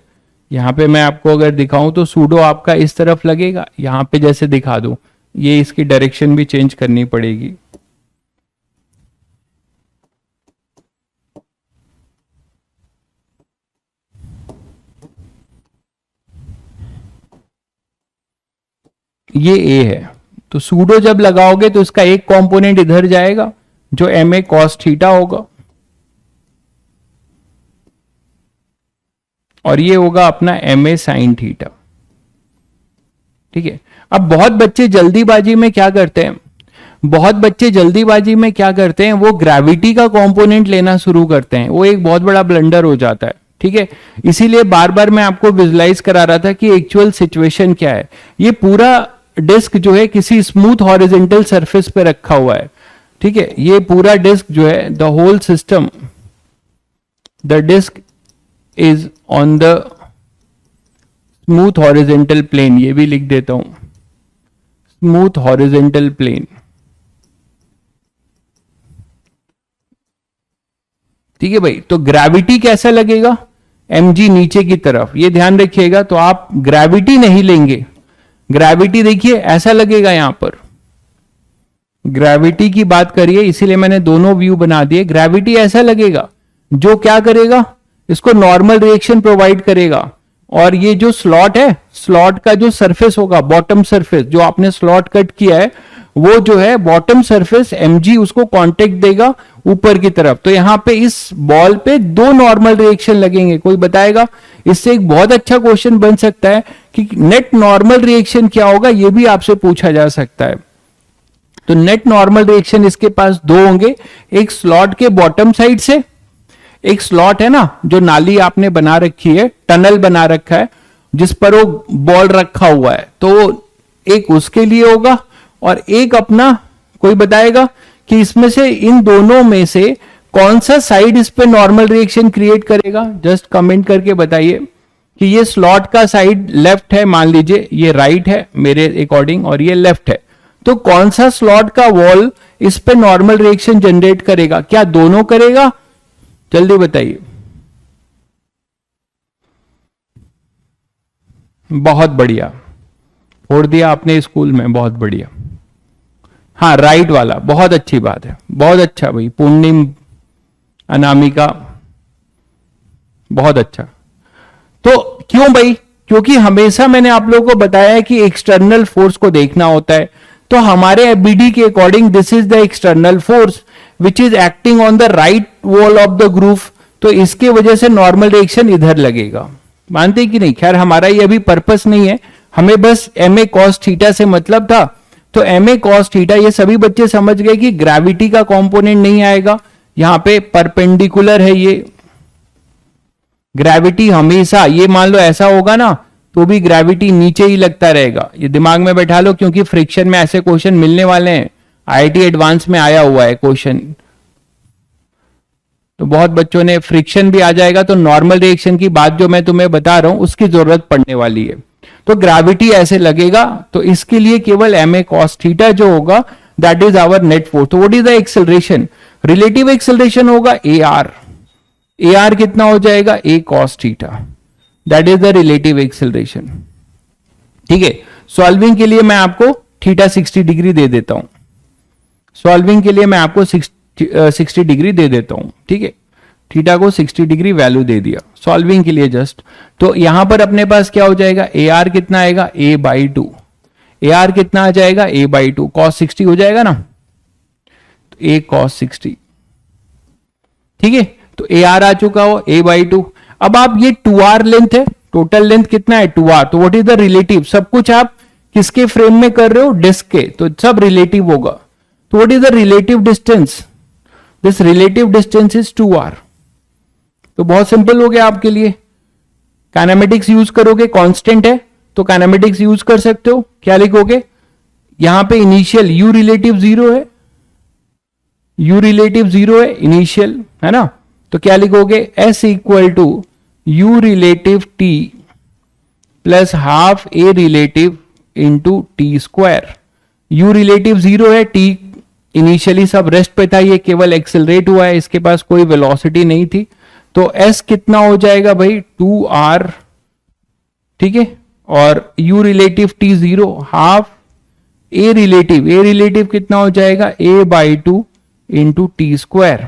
यहां पे मैं आपको अगर दिखाऊं तो सूडो आपका इस तरफ लगेगा। यहां पे जैसे दिखा दूं, ये इसकी डायरेक्शन भी चेंज करनी पड़ेगी। ये ए है, तो सूडो जब लगाओगे तो इसका एक कंपोनेंट इधर जाएगा जो एम ए कॉस थीटा होगा, और ये होगा अपना एम ए साइन थीटा। ठीक है। अब बहुत बच्चे जल्दीबाजी में क्या करते हैं, वो ग्रेविटी का कंपोनेंट लेना शुरू करते हैं। वो एक बहुत बड़ा ब्लंडर हो जाता है। ठीक है, इसीलिए बार बार मैं आपको विजुलाइज करा रहा था कि एक्चुअल सिचुएशन क्या है। ये पूरा डिस्क जो है किसी स्मूथ हॉरिजॉन्टल सरफेस पे रखा हुआ है। ठीक है, ये पूरा डिस्क जो है, the whole system, the disc is on the smooth horizontal plane. ये भी लिख देता हूं, स्मूथ हॉरिजॉन्टल प्लेन। ठीक है भाई, तो ग्रेविटी कैसा लगेगा? mg नीचे की तरफ, ये ध्यान रखिएगा। तो आप ग्रेविटी नहीं लेंगे, ग्रेविटी देखिए ऐसा लगेगा। यहां पर ग्रेविटी की बात करिए, इसीलिए मैंने दोनों व्यू बना दिए। ग्रेविटी ऐसा लगेगा, जो क्या करेगा, इसको नॉर्मल रिएक्शन प्रोवाइड करेगा। और ये जो स्लॉट है, स्लॉट का जो सरफेस होगा, बॉटम सरफेस जो आपने स्लॉट कट किया है, वो जो है बॉटम सरफेस mg उसको कांटेक्ट देगा ऊपर की तरफ। तो यहां पे इस बॉल पे दो नॉर्मल रिएक्शन लगेंगे। कोई बताएगा? इससे एक बहुत अच्छा क्वेश्चन बन सकता है कि नेट नॉर्मल रिएक्शन क्या होगा, ये भी आपसे पूछा जा सकता है। तो नेट नॉर्मल रिएक्शन इसके पास दो होंगे, एक स्लॉट के बॉटम साइड से, एक स्लॉट है ना जो नाली आपने बना रखी है, टनल बना रखा है जिस पर वो बॉल रखा हुआ है, तो एक उसके लिए होगा, और एक अपना, कोई बताएगा कि इसमें से, इन दोनों में से कौन सा साइड इस पे नॉर्मल रिएक्शन क्रिएट करेगा? जस्ट कमेंट करके बताइए। कि ये स्लॉट का साइड लेफ्ट है, मान लीजिए ये राइट है मेरे अकॉर्डिंग और ये लेफ्ट है, तो कौन सा स्लॉट का वॉल इस पे नॉर्मल रिएक्शन जनरेट करेगा? क्या दोनों करेगा? जल्दी बताइए। बहुत बढ़िया, फोड़ दिया आपने स्कूल में, बहुत बढ़िया। हाँ राइट वाला, बहुत अच्छी बात है, बहुत अच्छा भाई, पूर्णिम, अनामिका, बहुत अच्छा। तो क्यों भाई? क्योंकि हमेशा मैंने आप लोगों को बताया है कि एक्सटर्नल फोर्स को देखना होता है। तो हमारे एबीडी के according this is the external force which is acting on the right wall of the groove, तो इसके वजह से नॉर्मल रिएक्शन इधर लगेगा। मानते कि नहीं? खैर हमारा ये अभी पर्पस नहीं है, हमें बस एम ए कॉस थीटा से मतलब था। तो एम ए कॉस थीटा ये सभी बच्चे समझ गए कि ग्रेविटी का कंपोनेंट नहीं आएगा, यहां पे परपेंडिकुलर है ये ग्रेविटी। हमेशा ये मान लो ऐसा होगा ना तो भी ग्रेविटी नीचे ही लगता रहेगा, ये दिमाग में बैठा लो, क्योंकि फ्रिक्शन में ऐसे क्वेश्चन मिलने वाले हैं। आईआईटी एडवांस में आया हुआ है क्वेश्चन, तो बहुत बच्चों ने फ्रिक्शन भी आ जाएगा, तो नॉर्मल रिएक्शन की बात जो मैं तुम्हें बता रहा हूं उसकी जरूरत पड़ने वाली है। तो ग्रेविटी ऐसे लगेगा, तो इसके लिए केवल एम ए कॉस थीटा जो होगा that is our net force. तो what is the acceleration? Relative acceleration होगा ए आर। ए आर कितना हो जाएगा? A cos theta, that is the relative acceleration. ठीक है, सॉल्विंग के लिए मैं आपको थीटा 60 डिग्री दे देता हूं, सॉल्विंग के लिए मैं आपको 60 डिग्री दे देता हूं। ठीक है, थीटा को 60 डिग्री वैल्यू दे दिया सॉल्विंग के लिए जस्ट। तो यहां पर अपने पास क्या हो जाएगा? ए आर कितना आएगा? ए बाई टू। ए आर कितना आ जाएगा? ए बाई टू। कॉस 60 हो जाएगा ना, तो ए कॉस 60। ठीक है, तो ए आर आ चुका हो ए बाई टू। अब आप ये 2r लेंथ है, टोटल लेंथ कितना है? 2r। तो व्हाट इज द रिलेटिव? सब कुछ आप किसके फ्रेम में कर रहे हो? डिस्क के, तो सब रिलेटिव होगा। तो what is the relative distance? This relative distance is 2r। तो बहुत सिंपल हो गया आपके लिए। काइनेमेटिक्स यूज करोगे, कांस्टेंट है तो काइनेमेटिक्स यूज कर सकते हो। क्या लिखोगे? यहां पे इनिशियल u रिलेटिव 0 है, u रिलेटिव 0 है इनिशियल, है ना? तो क्या लिखोगे? s equal to u relative t plus half a relative into T square. u relative 0 है, t इनिशियली सब रेस्ट पे था, ये केवल एक्सेलरेट हुआ है, इसके पास कोई वेलोसिटी नहीं थी। तो s कितना हो जाएगा भाई? 2r। ठीक है, और u relative t 0 half a relative कितना हो जाएगा? a by two into T square.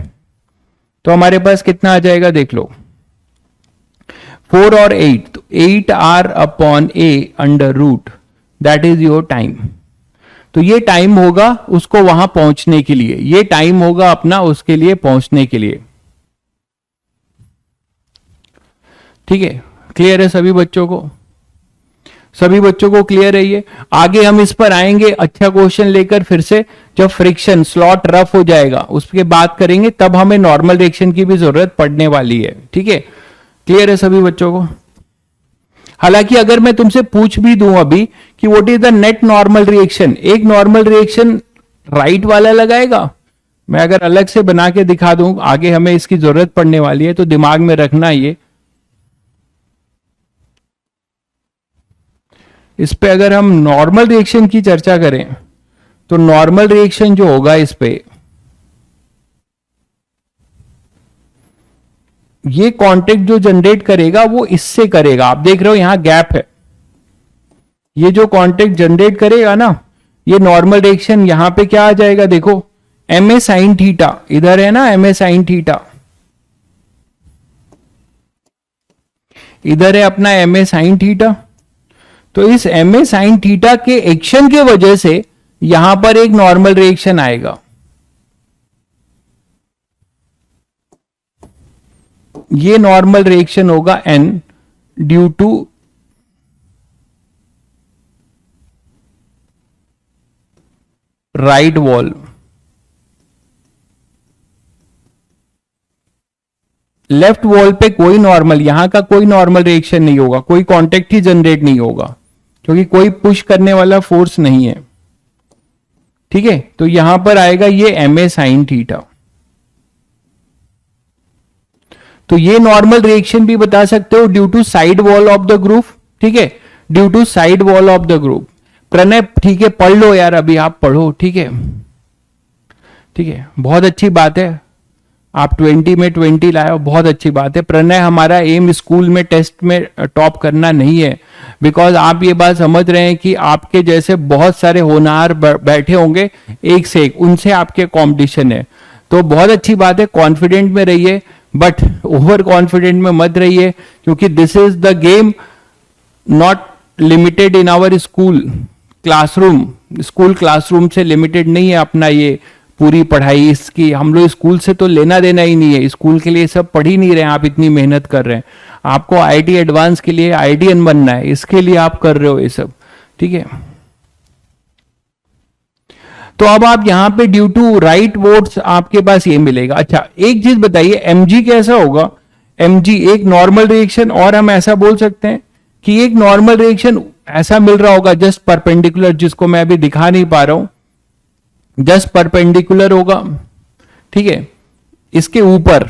तो हमारे पास कितना आ जाएगा देख लो, 4 और 8, तो 8r upon a under root, that is your time. तो ये टाइम होगा उसको वहां पहुंचने के लिए, ये टाइम होगा अपना उसके लिए पहुंचने के लिए। ठीक है, क्लियर है सभी बच्चों को? सभी बच्चों को क्लियर है ये? आगे हम इस पर आएंगे अच्छा क्वेश्चन लेकर फिर से, जब फ्रिक्शन स्लॉट रफ हो जाएगा उसके बात करेंगे, तब हमें नॉर्मल रिएक्शन की भी जरूरत पड़ने वाली है। ठीक है, क्लियर है सभी बच्चों को? हालांकि अगर मैं तुमसे पूछ भी दूं अभी कि what is the net normal reaction, एक नॉर्मल रिएक्शन राइट वाला लगाएगा, मैं अगर अलग से बना के दिखा दूं, आगे हमें इसकी जरूरत पड़ने वाली है, तो दिमाग में रखना ये। इस पे अगर हम नॉर्मल रिएक्शन की चर्चा करें तो नॉर्मल रिएक्शन जो होगा इस पे, ये कांटेक्ट जो जनरेट करेगा वो इससे करेगा। आप देख रहे हो यहां गैप है, ये जो कांटेक्ट जनरेट करेगा ना, ये नॉर्मल रिएक्शन यहां पे क्या आ जाएगा देखो, एम ए साइन थीटा, इधर है ना एम ए साइन थीटा, इधर है अपना एम ए साइन थीटा। तो इस एम ए साइन थीटा के एक्शन के वजह से यहां पर एक नॉर्मल रिएक्शन आएगा। ये नॉर्मल रिएक्शन होगा n due to right wall. Left wall पे कोई नॉर्मल, यहां का कोई नॉर्मल रिएक्शन नहीं होगा, कोई कांटेक्ट ही जनरेट नहीं होगा, क्योंकि कोई पुश करने वाला फोर्स नहीं है। ठीक है, तो यहां पर आएगा ये एम ए साइन थीटा। तो ये नॉर्मल रिएक्शन भी बता सकते हो due to side wall of the group, ठीक है, due to side wall of the group. Pranay ठीक है, पढ़ लो यार, अभी आप पढ़ो, ठीक है, ठीक है, बहुत अच्छी बात है, आप 20 में 20 लाए हो, बहुत अच्छी बात है। प्रणय, हमारा एम स्कूल में टेस्ट में टॉप करना नहीं है, बिकॉज आप ये बात समझ रहे हैं कि आपके जैसे बहुत सारे होनहार बैठे होंगे एक से एक, उनसे आपके कंपटीशन है। तो बहुत अच्छी बात है, कॉन्फिडेंट में रहिए, बट ओवर कॉन्फिडेंट में मत रहिए, क्योंकि this is the game not limited in our school classroom. School classroom से लिमिटेड नहीं है अपना ये पूरी पढ़ाई, इसकी हम लोग स्कूल से तो लेना देना ही नहीं है, स्कूल के लिए सब पढ़ ही नहीं रहे हैं, आप इतनी मेहनत कर रहे हैं, आपको आईटी एडवांस के लिए आईटीएन बनना है, इसके लिए आप कर रहे हो ये सब, ठीक है। तो अब आप यहां पे ड्यू टू राइट वोट्स आपके पास ये मिलेगा। अच्छा एक चीज बताइए, एमजी कैसा होगा? एमजी एक नॉर्मल रिएक्शन, और हम ऐसा बोल सकते हैं कि एक नॉर्मल रिएक्शन ऐसा मिल रहा होगा जस्ट परपेंडिकुलर, जिसको मैं अभी दिखा नहीं पा रहा हूं, जस्ट परपेंडिकुलर होगा, ठीक है, इसके ऊपर।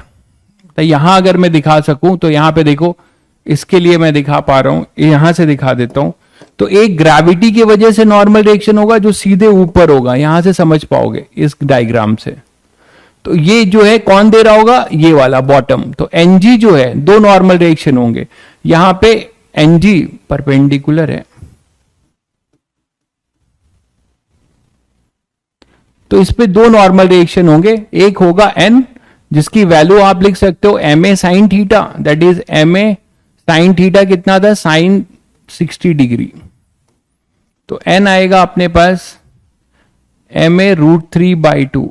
तो यहां अगर मैं दिखा सकूं तो यहां पे देखो, इसके लिए मैं दिखा पा रहा हूं, यहां से दिखा देता हूं। तो एक ग्रेविटी की वजह से नॉर्मल रिएक्शन होगा जो सीधे ऊपर होगा, यहां से समझ पाओगे इस डायग्राम से। तो ये जो है कौन दे रहा होगा? ये वाला बॉटम। तो एनजी जो है, दो नॉर्मल रिएक्शन होंगे, यहां पे एनजी परपेंडिकुलर है, तो इस पे दो नॉर्मल रिएक्शन होंगे, एक होगा एन जिसकी वैल्यू आप लिख सकते हो M A sine theta, that is M A sine theta कितना था? Sign 60 degree. तो एन आएगा अपने पास एम ए √3/2,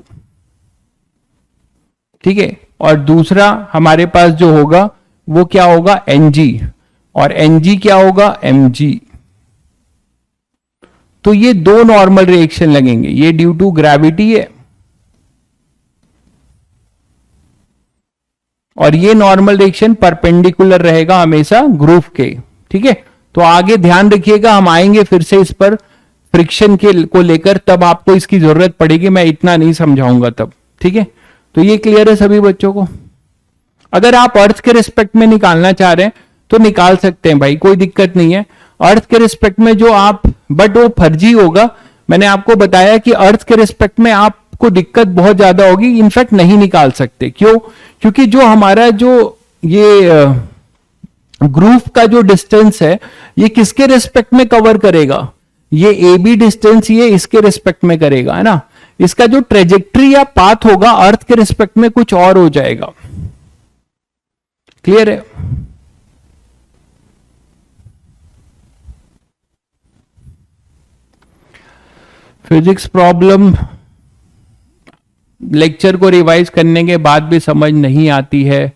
ठीक है। और दूसरा हमारे पास जो होगा वो क्या होगा? एनजी, और एनजी क्या होगा? एमजी। तो ये दो नॉर्मल रिएक्शन लगेंगे, ये ड्यू टू ग्रेविटी है, और ये नॉर्मल रिएक्शन परपेंडिकुलर रहेगा हमेशा ग्रुप के, ठीक है। तो आगे ध्यान रखिएगा, हम आएंगे फिर से इस पर फ्रिक्शन के को लेकर, तब आपको इसकी जरूरत पड़ेगी, मैं इतना नहीं समझाऊंगा तब, ठीक है। तो ये क्लियर है सभी बच्चों को? अगर आप अर्थ के रिस्पेक्ट में निकालना चाह रहे हैं तो निकाल सकते हैं भाई, कोई दिक्कत नहीं है। अर्थ के रिस्पेक्ट में जो आप, बट वो फर्जी होगा, मैंने आपको बताया कि अर्थ के रिस्पेक्ट में आपको दिक्कत बहुत ज्यादा होगी, इनफैक्ट नहीं निकाल सकते। क्यों? क्योंकि जो हमारा जो ये ग्रुप का जो डिस्टेंस है, ये किसके रिस्पेक्ट में कवर करेगा? ये ए बी डिस्टेंस ये इसके रिस्पेक्ट में करेगा, है ना। इसका जो ट्रेजेक्ट्री या पाथ होगा अर्थ के रिस्पेक्ट में कुछ और हो जाएगा। क्लियर है? फिजिक्स प्रॉब्लम लेक्चर को रिवाइज करने के बाद भी समझ नहीं आती है।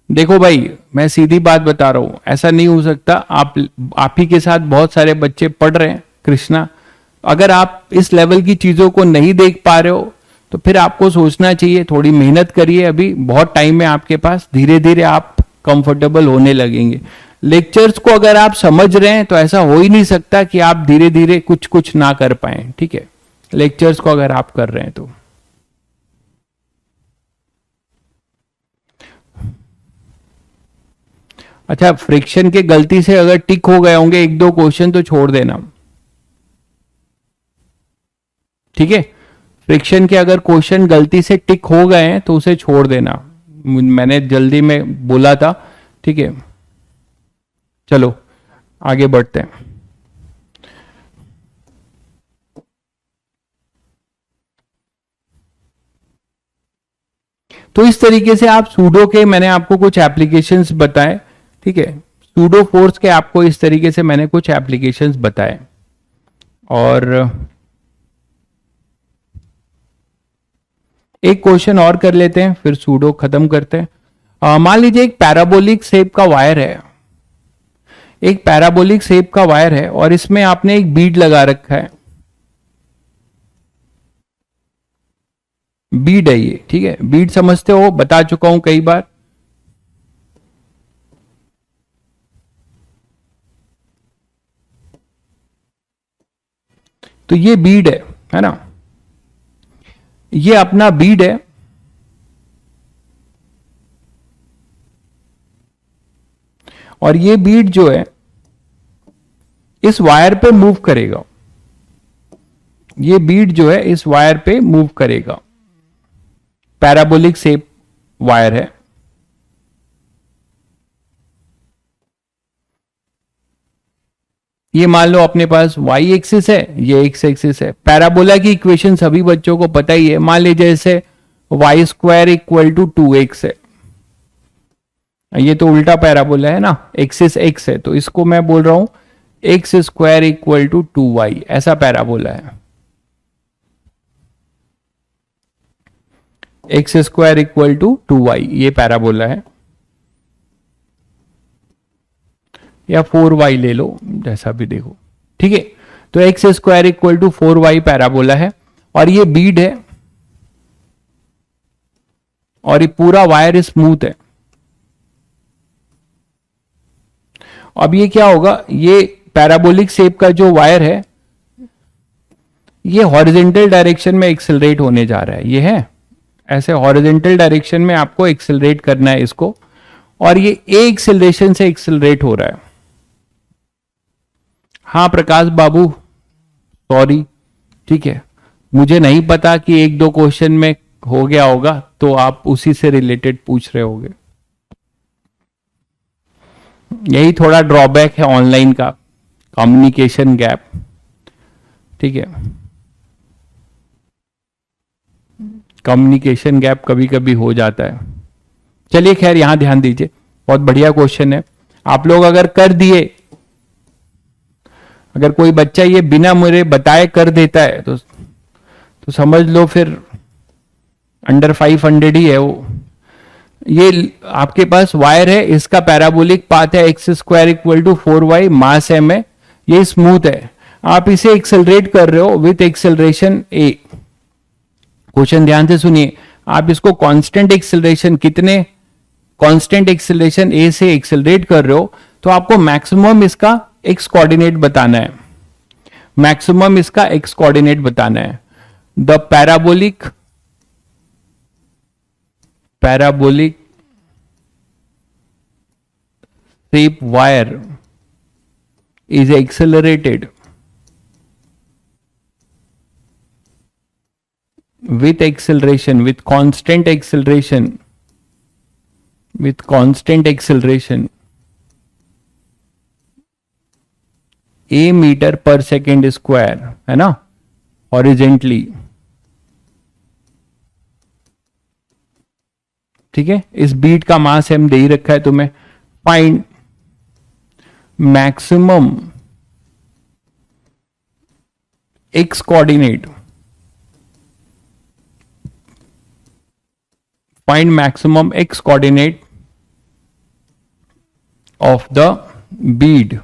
देखो भाई, मैं सीधी बात बता रहा हूं, ऐसा नहीं हो सकता। आप ही के साथ बहुत सारे बच्चे पढ़ रहे हैं कृष्णा, अगर आप इस लेवल की चीजों को नहीं देख पा रहे हो तो फिर आपको सोचना चाहिए, थोड़ी मेहनत करिए, अभी बहुत टाइम है आपके पास, धीरे धीरे आप कंफर्टेबल होने लगेंगे। लेक्चर्स को अगर आप समझ रहे हैं तो ऐसा हो ही नहीं सकता कि आप धीरे धीरे कुछ कुछ ना कर पाए, ठीक है। लेक्चर्स को अगर आप कर रहे हैं तो अच्छा, फ्रिक्शन के गलती से अगर टिक हो गए होंगे एक दो क्वेश्चन तो छोड़ देना, ठीक है। फ्रिक्शन के अगर क्वेश्चन गलती से टिक हो गए हैं तो उसे छोड़ देना, मैंने जल्दी में बोला था, ठीक है। चलो आगे बढ़ते हैं। तो इस तरीके से आप सूडो के, मैंने आपको कुछ एप्लीकेशंस बताए, ठीक है। सूडो फोर्स के आपको इस तरीके से मैंने कुछ एप्लीकेशंस बताए, और एक क्वेश्चन और कर लेते हैं फिर सूडो खत्म करते हैं। मान लीजिए एक पैराबोलिक शेप का वायर है, एक पैराबोलिक शेप का वायर है और इसमें आपने एक बीड लगा रखा है, बीड है ये, ठीक है। बीड समझते हो, बता चुका हूं कई बार। तो ये बीड है ना, ये अपना बीड है, और ये बीट जो है इस वायर पे मूव करेगा, ये बीट जो है इस वायर पे मूव करेगा, पैराबोलिक शेप वायर है। ये मान लो अपने पास y एक्सिस है, ये x एक्सिस है। पैराबोला की इक्वेशन सभी बच्चों को पता ही है। मान लीजिए जैसे y square equal to 2x है, ये तो उल्टा पैराबोला है ना, एक्सिस x है, तो इसको मैं बोल रहा हूं x square equal to 2y, ऐसा पैराबोला है। x square equal to 2y ये पैराबोला है, या 4y ले लो, जैसा भी देखो, ठीक है। तो x square equal to 4y parabola है और ये बीड है और ये पूरा वायर स्मूथ है। अब ये क्या होगा, ये पैराबोलिक शेप का जो वायर है ये हॉरिजॉन्टल डायरेक्शन में एक्सेलरेट होने जा रहा है, ये है ऐसे हॉरिजॉन्टल डायरेक्शन में आपको एक्सेलरेट करना है इसको, और ये ए एक्सेलरेशन से एक्सेलरेट हो रहा है। हाँ प्रकाश बाबू सॉरी, ठीक है, मुझे नहीं पता कि एक दो क्वेश्चन में हो गया होगा तो आप उसी से रिलेटेड पूछ रहे होगे। यही थोड़ा ड्रॉबैक है ऑनलाइन का, कम्युनिकेशन गैप, ठीक है। कम्युनिकेशन गैप कभी कभी हो जाता है। चलिए खैर यहां ध्यान दीजिए, बहुत बढ़िया क्वेश्चन है। आप लोग अगर कर दिए, अगर कोई बच्चा ये बिना मुझे बताए कर देता है तो समझ लो फिर अंडर 500 ही है वो। ये आपके पास वायर है, इसका पैराबोलिक पाथ है x square equal to 4y, mass m है, ये स्मूथ है। आप इसे एक्सेलरेट कर रहे हो विथ एक्सेलरेशन a। क्वेश्चन ध्यान से सुनिए, आप इसको कांस्टेंट एक्सेलरेशन, कितने कांस्टेंट एक्सेलरेशन a से एक्सेलरेट कर रहे हो, तो आपको मैक्सिमम इसका x कोऑर्डिनेट बताना है, मैक्सिमम इसका x कोऑर्डिनेट बताना है। The parabolic shape wire is accelerated with acceleration, with constant acceleration, a metre per second square, है ना, हॉरिजेंटली, ठीक है। इस बीट का मास m दे ही रखा है तुम्हें। Find maximum x coordinate, find maximum x coordinate of the Beed.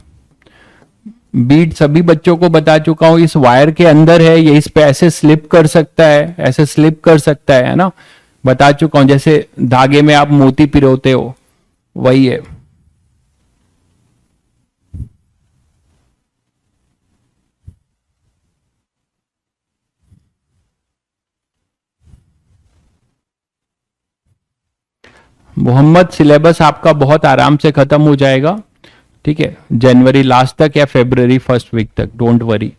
Beed सभी बच्चों को बता चुका हूं, इस वायर के अंदर है, ये इस पे ऐसे स्लिप कर सकता है, ऐसे स्लिप कर सकता है ना, बता चुका हूं। जैसे धागे में आप मोती पिरोते हो, वही है। मोहम्मद सिलेबस आपका बहुत आराम से खत्म हो जाएगा, ठीक है, जनवरी लास्ट तक या फरवरी फर्स्ट वीक तक, डोंट वरी।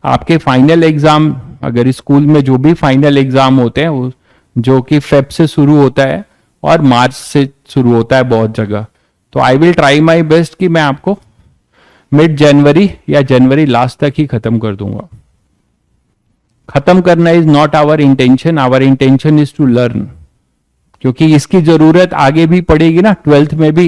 आपके फाइनल एग्जाम, अगर स्कूल में जो भी फाइनल एग्जाम होते हैं वो जो कि फेब से शुरू होता है और मार्च से शुरू होता है बहुत जगह, तो I will try my best कि मैं आपको मिड जनवरी या जनवरी लास्ट तक ही खत्म कर दूंगा। खत्म करना is not our intention is to learn, क्योंकि इसकी जरूरत आगे भी पड़ेगी ना, 12th में भी,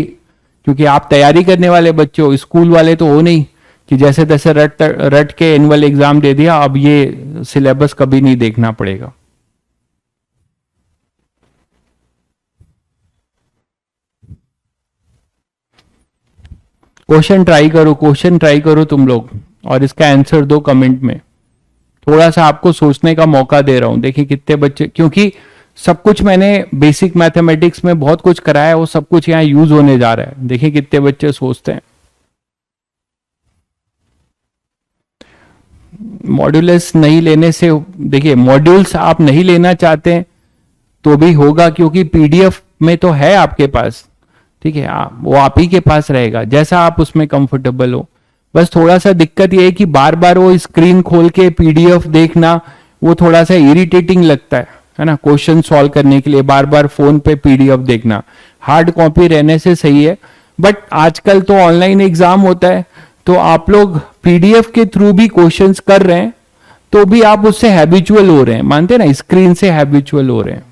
क्योंकि आप तैयारी करने वाले बच्चे हो, स्कूल वाले तो हो नहीं कि जैसे तैसे रट के एनुअल एग्जाम दे दिया, अब ये सिलेबस कभी नहीं देखना पड़ेगा। क्वेश्चन ट्राई करो तुम लोग, और इसका आंसर दो कमेंट में। थोड़ा सा आपको सोचने का मौका दे रहा हूं, देखिए कितने बच्चे, क्योंकि सब कुछ मैंने बेसिक मैथमेटिक्स में बहुत कुछ कराया है, वो सब कुछ यहाँ यूज होने जा रहा है। देखिए कितने बच्चे सोचते हैं। मॉड्यूल्स नहीं लेने से, देखिए मॉड्यूल्स आप नहीं लेना चाहते हैं तो भी होगा, क्योंकि पीडीएफ में तो है आपके पास, ठीक है, वो आप ही के पास रहेगा जैसा आप उसमें कंफर्टेबल हो। बस थोड़ा सा दिक्कत ये है कि बार बार वो स्क्रीन खोल के पीडीएफ देखना वो थोड़ा सा इरिटेटिंग लगता है ना, क्वेश्चन सॉल्व करने के लिए बार बार फोन पे पीडीएफ देखना। हार्ड कॉपी रहने से सही है, बट आजकल तो ऑनलाइन एग्जाम होता है, तो आप लोग पीडीएफ के थ्रू भी क्वेश्चंस कर रहे हैं तो भी आप उससे हैबिचुअल हो रहे हैं, मानते हैं ना, स्क्रीन से हैबिचुअल हो रहे हैं।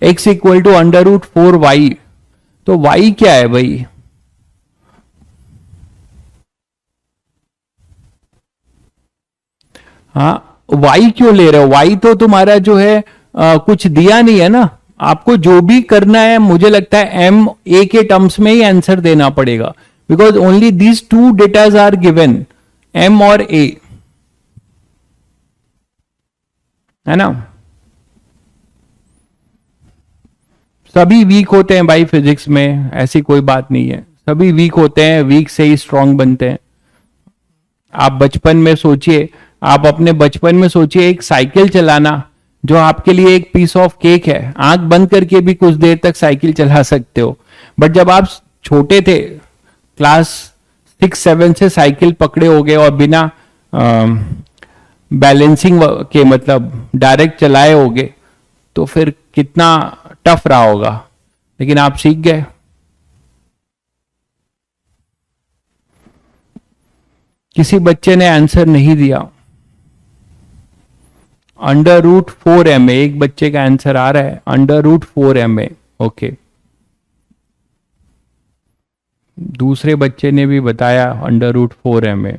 x इक्वल टू √4y, तो y क्या है भाई? हाँ, y क्यों ले रहे हो? y तो तुम्हारा जो है कुछ दिया नहीं है ना, आपको जो भी करना है मुझे लगता है m a के टर्म्स में ही आंसर देना पड़ेगा, because only these two datas are given, m और a, है ना। सभी वीक होते हैं भाई फिजिक्स में, ऐसी कोई बात नहीं है, सभी वीक होते हैं, वीक से ही स्ट्रांग बनते हैं। आप बचपन में सोचिए, आप अपने बचपन में सोचिए एक साइकिल चलाना जो आपके लिए एक पीस ऑफ केक है, आंख बंद करके भी कुछ देर तक साइकिल चला सकते हो। बट जब आप छोटे थे, क्लास 6-7 से साइकिल पकड़े होगे और बिना बैलेंसिंग के मतलब डायरेक्ट चलाए होगे, तो फिर कितना टफ रहा होगा, लेकिन आप सीख गए। किसी बच्चे ने आंसर नहीं दिया, √4ma, एक बच्चे का आंसर आ रहा है √4ma। ओके, दूसरे बच्चे ने भी बताया √4ma।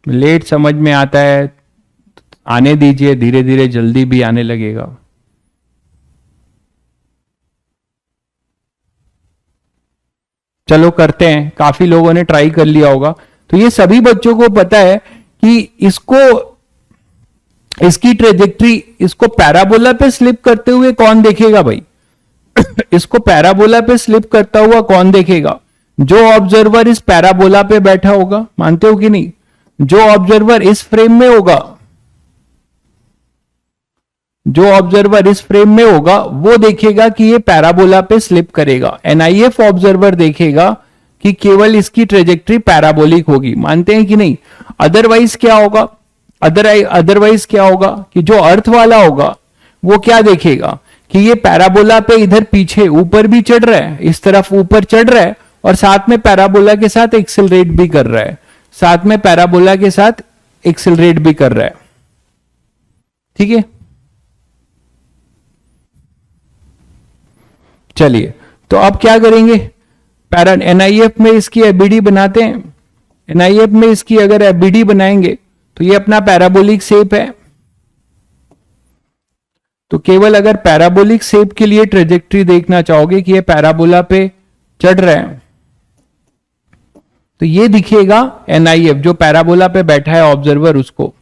लेट समझ में आता है, आने दीजिए, धीरे धीरे जल्दी भी आने लगेगा। चलो करते हैं, काफी लोगों ने ट्राई कर लिया होगा, तो ये सभी बच्चों को पता है कि इसको, इसकी ट्रेजेक्ट्री, इसको पैराबोला पे स्लिप करते हुए कौन देखेगा भाई? इसको पैराबोला पे स्लिप करता हुआ कौन देखेगा? जो ऑब्जर्वर इस पैराबोला पे बैठा होगा, मानते हो कि नहीं? जो ऑब्जर्वर इस फ्रेम में होगा, जो ऑब्जर्वर इस फ्रेम में होगा वो देखेगा कि ये पैराबोला पे स्लिप करेगा। एनआईएफ ऑब्जर्वर देखेगा कि केवल इसकी ट्रेजेक्ट्री पैराबोलिक होगी, मानते हैं कि नहीं? अदरवाइज क्या होगा? अदरवाइज क्या होगा कि जो अर्थ वाला होगा वो क्या देखेगा कि ये पैराबोला पे इधर पीछे ऊपर भी चढ़ रहा है, इस तरफ ऊपर चढ़ रहा है, और साथ में पैराबोला के साथ एक्सेलरेट भी कर रहा है, साथ में पैराबोला के साथ एक्सेलरेट भी कर रहा है। ठीक है, चलिए तो अब क्या करेंगे? एनआईएफ में इसकी एबीडी बनाते हैं। एनआईएफ में इसकी अगर एबीडी बनाएंगे तो ये अपना पैराबोलिक शेप है, तो केवल अगर पैराबोलिक शेप के लिए ट्रेजेक्ट्री देखना चाहोगे कि ये पैराबोला पे चढ़ रहा है, तो ये दिखेगा एनआईएफ, जो पैराबोला पे बैठा है ऑब्जर्वर उसको,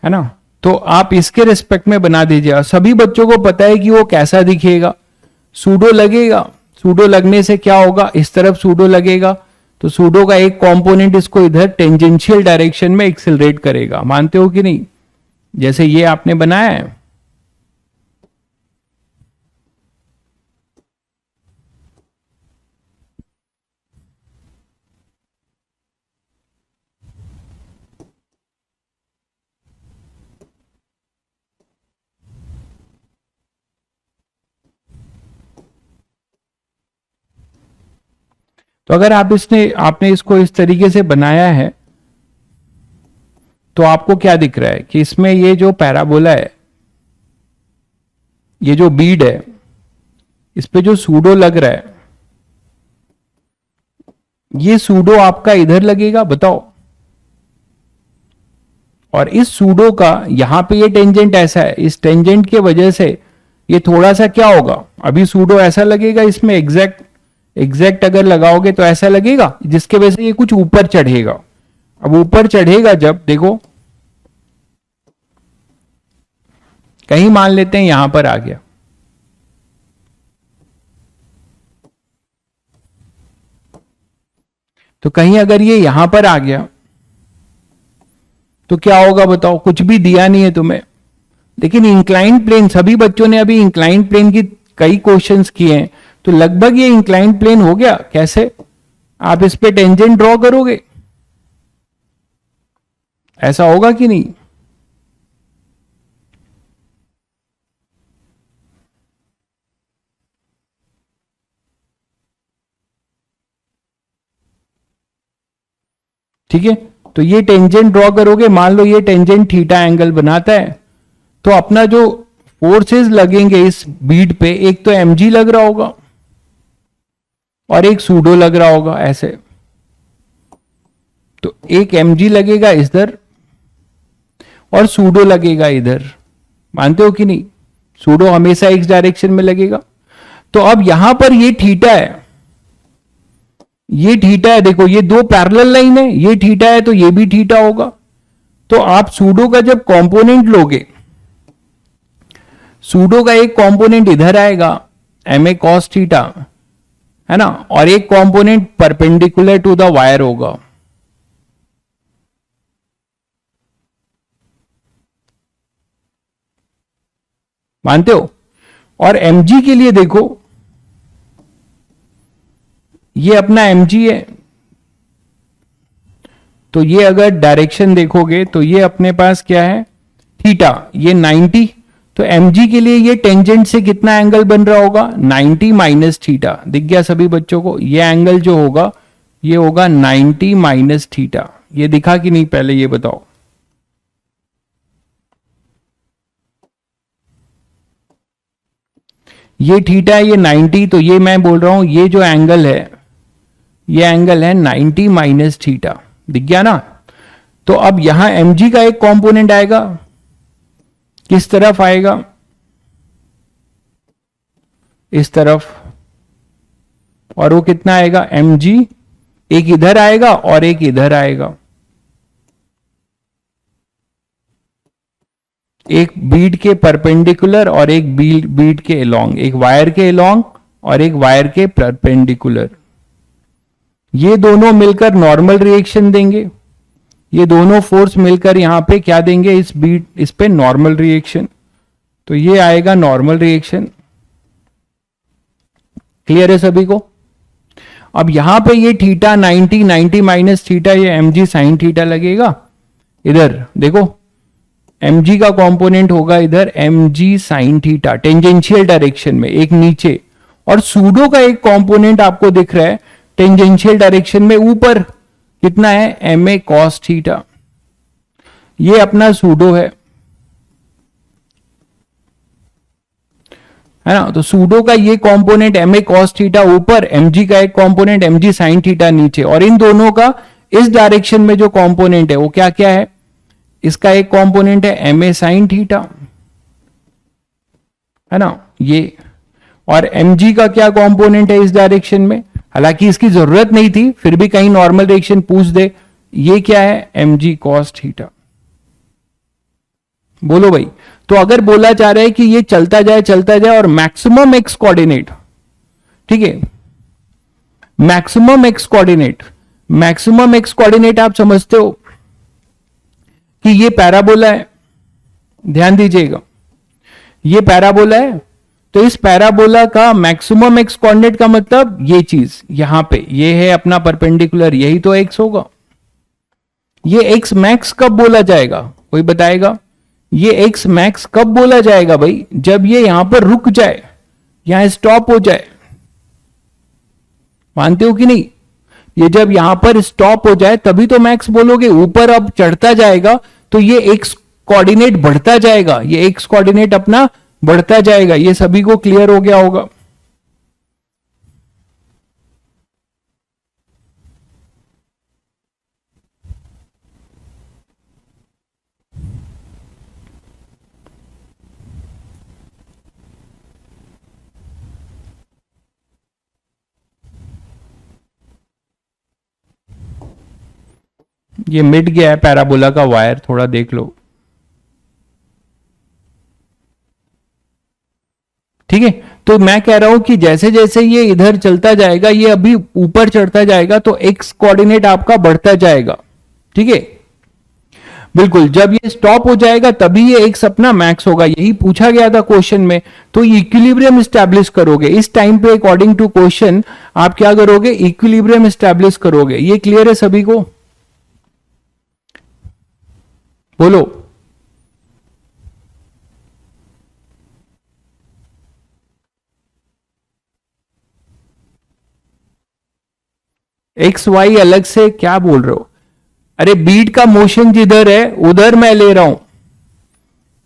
है ना। तो आप इसके रिस्पेक्ट में बना दीजिए। सभी बच्चों को पता है कि वो कैसा दिखेगा, सूडो लगेगा। सूडो लगने से क्या होगा? इस तरफ सूडो लगेगा तो सूडो का एक कंपोनेंट इसको इधर टेंजेंशियल डायरेक्शन में एक्सेलरेट करेगा, मानते हो कि नहीं? जैसे ये आपने बनाया है, तो अगर आपने इसको इस तरीके से बनाया है तो आपको क्या दिख रहा है कि इसमें ये जो पैराबोला है, ये जो बीड है, इस पे जो सूडो लग रहा है, ये सूडो आपका इधर लगेगा, बताओ। और इस सूडो का यहां पे ये टेंजेंट ऐसा है, इस टेंजेंट के वजह से ये थोड़ा सा क्या होगा? अभी सूडो ऐसा लगेगा, इसमें एग्जैक्ट अगर लगाओगे तो ऐसा लगेगा, जिसके वजह से ये कुछ ऊपर चढ़ेगा। अब ऊपर चढ़ेगा जब, देखो कहीं मान लेते हैं यहां पर आ गया, तो कहीं अगर ये यहां पर आ गया तो क्या होगा बताओ? कुछ भी दिया नहीं है तुम्हें, लेकिन इंक्लाइंड प्लेन, सभी बच्चों ने अभी इंक्लाइंड प्लेन की कई क्वेश्चंस किए हैं, तो लगभग ये इंक्लाइंड प्लेन हो गया। कैसे आप इस पे टेंजेंट ड्रॉ करोगे, ऐसा होगा कि नहीं? ठीक है, तो ये टेंजेंट ड्रॉ करोगे, मान लो ये टेंजेंट थीटा एंगल बनाता है, तो अपना जो फोर्सेस लगेंगे इस बीड पे, एक तो mg लग रहा होगा और एक सूडो लग रहा होगा ऐसे। तो एक mg लगेगा इधर और सूडो लगेगा इधर, मानते हो कि नहीं? सूडो हमेशा x डायरेक्शन में लगेगा। तो अब यहां पर ये थीटा है, ये थीटा है, देखो ये दो पैरेलल लाइन है, ये थीटा है तो ये भी थीटा होगा। तो आप सूडो का जब कंपोनेंट लोगे, सूडो का एक कंपोनेंट इधर आएगा ma cos थीटा, है ना, और एक component perpendicular to the wire होगा। मानते हो? और mg के लिए देखो, ये अपना mg है, तो ये अगर डायरेक्शन देखोगे तो ये अपने पास क्या है, थीटा, ये 90। तो mg के लिए ये टेंजेंट से कितना एंगल बन रहा होगा, 90 माइनस थीटा। दिख गया सभी बच्चों को? ये एंगल जो होगा ये होगा 90 माइनस थीटा। ये दिखा कि नहीं, पहले ये बताओ। ये थीटा है, ये 90, तो ये मैं बोल रहा हूं ये जो एंगल है, ये एंगल है 90 माइनस थीटा। दिख गया ना? तो अब यहां mg का एक कंपोनेंट आएगा, किस तरफ आएगा, इस तरफ, और वो कितना आएगा, mg, एक इधर आएगा और एक इधर आएगा, एक बीड के परपेंडिकुलर और एक बीड के एलोंग, एक वायर के एलोंग और एक वायर के परपेंडिकुलर। ये दोनों मिलकर नॉर्मल रिएक्शन देंगे, ये दोनों फोर्स मिलकर यहां पे क्या देंगे, इस बीड, इस पे नॉर्मल रिएक्शन। तो ये आएगा नॉर्मल रिएक्शन। क्लियर है सभी को? अब यहां पे ये थीटा 90 माइनस थीटा, ये mg साइन थीटा लगेगा। इधर देखो, mg का कंपोनेंट होगा इधर mg sine theta, tangential direction में, एक नीचे, और सूडो का एक कंपोनेंट आपको दिख रहा है टेंजेंशियल डायरेक्शन में ऊपर, कितना है, ma cos थीटा। ये अपना सूडो है ना? तो सूडो का ये कंपोनेंट ma cos थीटा ऊपर, mg का एक कंपोनेंट mg sin थीटा नीचे, और इन दोनों का इस डायरेक्शन में जो कंपोनेंट है वो क्या क्या है, इसका एक कंपोनेंट है ma sin थीटा, है ना ये, और mg का क्या कंपोनेंट है इस डायरेक्शन में, हालांकि इसकी जरूरत नहीं थी, फिर भी कहीं नॉर्मल रिएक्शन पूछ दे, ये क्या है, mg cos थीटा। बोलो भाई। तो अगर बोला जा रहा है कि ये चलता जाए और मैक्सिमम एक्स कोऑर्डिनेट, ठीक है, maximum x coordinate, maximum x coordinate आप समझते हो कि ये पैराबोला है, ध्यान दीजिएगा, ये पैराबोला है। तो इस पैराबोला का मैक्सिमम एक्स कोऑर्डिनेट का मतलब ये चीज यहां पे, ये है अपना परपेंडिकुलर, यही तो एक्स होगा। ये एक्स मैक्स कब बोला जाएगा, कोई बताएगा? ये एक्स मैक्स कब बोला जाएगा भाई? जब ये यहां पर रुक जाए, यहां स्टॉप हो जाए। मानते हो कि नहीं? ये जब यहां पर स्टॉप हो जाए तभी तो मैक्स बोलोगे। ऊपर अब चढ़ता जाएगा तो ये एक्स कोऑर्डिनेट बढ़ता जाएगा, ये एक्स कोऑर्डिनेट अपना बढ़ता जाएगा। ये सभी को क्लियर हो गया होगा? ये मिट गया है पैराबोला का वायर, थोड़ा देख लो। ठीक है, तो मैं कह रहा हूं कि जैसे जैसे ये इधर चलता जाएगा, ये अभी ऊपर चढ़ता जाएगा, तो एक्स कोऑर्डिनेट आपका बढ़ता जाएगा। ठीक है, बिल्कुल, जब ये स्टॉप हो जाएगा तभी ये एक्स अपना मैक्स होगा, यही पूछा गया था क्वेश्चन में। तो इक्विलिब्रियम स्टैब्लिश करोगे इस टाइम पे, अकॉर्डिंग टू क्वेश्चन आप क्या करोगे, इक्विलिब्रियम स्टैब्लिश करोगे। ये क्लियर है सभी को? बोलो। एक्स वाई अलग से क्या बोल रहे हो? अरे बीट का मोशन जिधर है उधर मैं ले रहा हूं।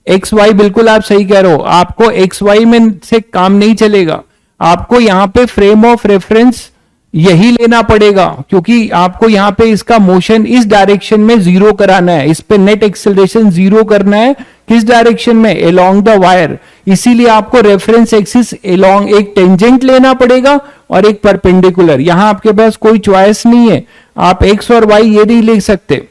एक्स वाई बिल्कुल आप सही कह रहे हो, आपको एक्स वाई में से काम नहीं चलेगा, आपको यहां पे फ्रेम ऑफ रेफरेंस यही लेना पड़ेगा, क्योंकि आपको यहां पे इसका मोशन इस डायरेक्शन में जीरो कराना है, इस पे नेट एक्सेलरेशन जीरो करना है। किस डायरेक्शन में? Along the wire. इसीलिए आपको रेफरेंस एक्सिस एलोंग एक टेंजेंट लेना पड़ेगा और एक परपेंडिकुलर। यहां आपके पास कोई चॉइस नहीं है, आप एक्स और वाई ये नहीं ले सकते।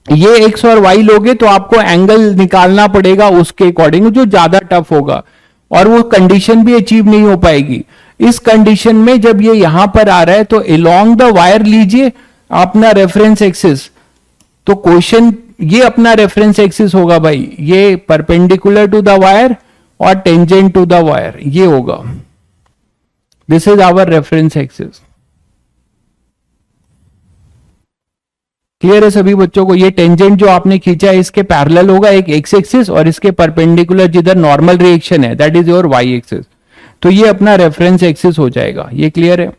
ये एक्स और वाई लोगे तो आपको एंगल निकालना पड़ेगा उसके अकॉर्डिंग, जो ज्यादा टफ होगा और वो कंडीशन भी अचीव नहीं हो पाएगी। इस कंडीशन में जब ये यहां पर आ रहा है तो एलोंग द वायर लीजिए अपना रेफरेंस एक्सिस। तो क्वेश्चन ये अपना रेफरेंस एक्सिस होगा भाई, ये परपेंडिकुलर टू द वायर और टेंजेंट टू द वायर ये होगा। This is our reference axis. Clear है सभी बच्चों को? ये टेंजेंट जो आपने खींचा है इसके पैरेलल होगा एक एक्स एक्सिस, और इसके परपेंडिकुलर जिधर नॉर्मल रिएक्शन है that is your Y axis. तो ये अपना रेफरेंस एक्सिस हो जाएगा। ये क्लियर है?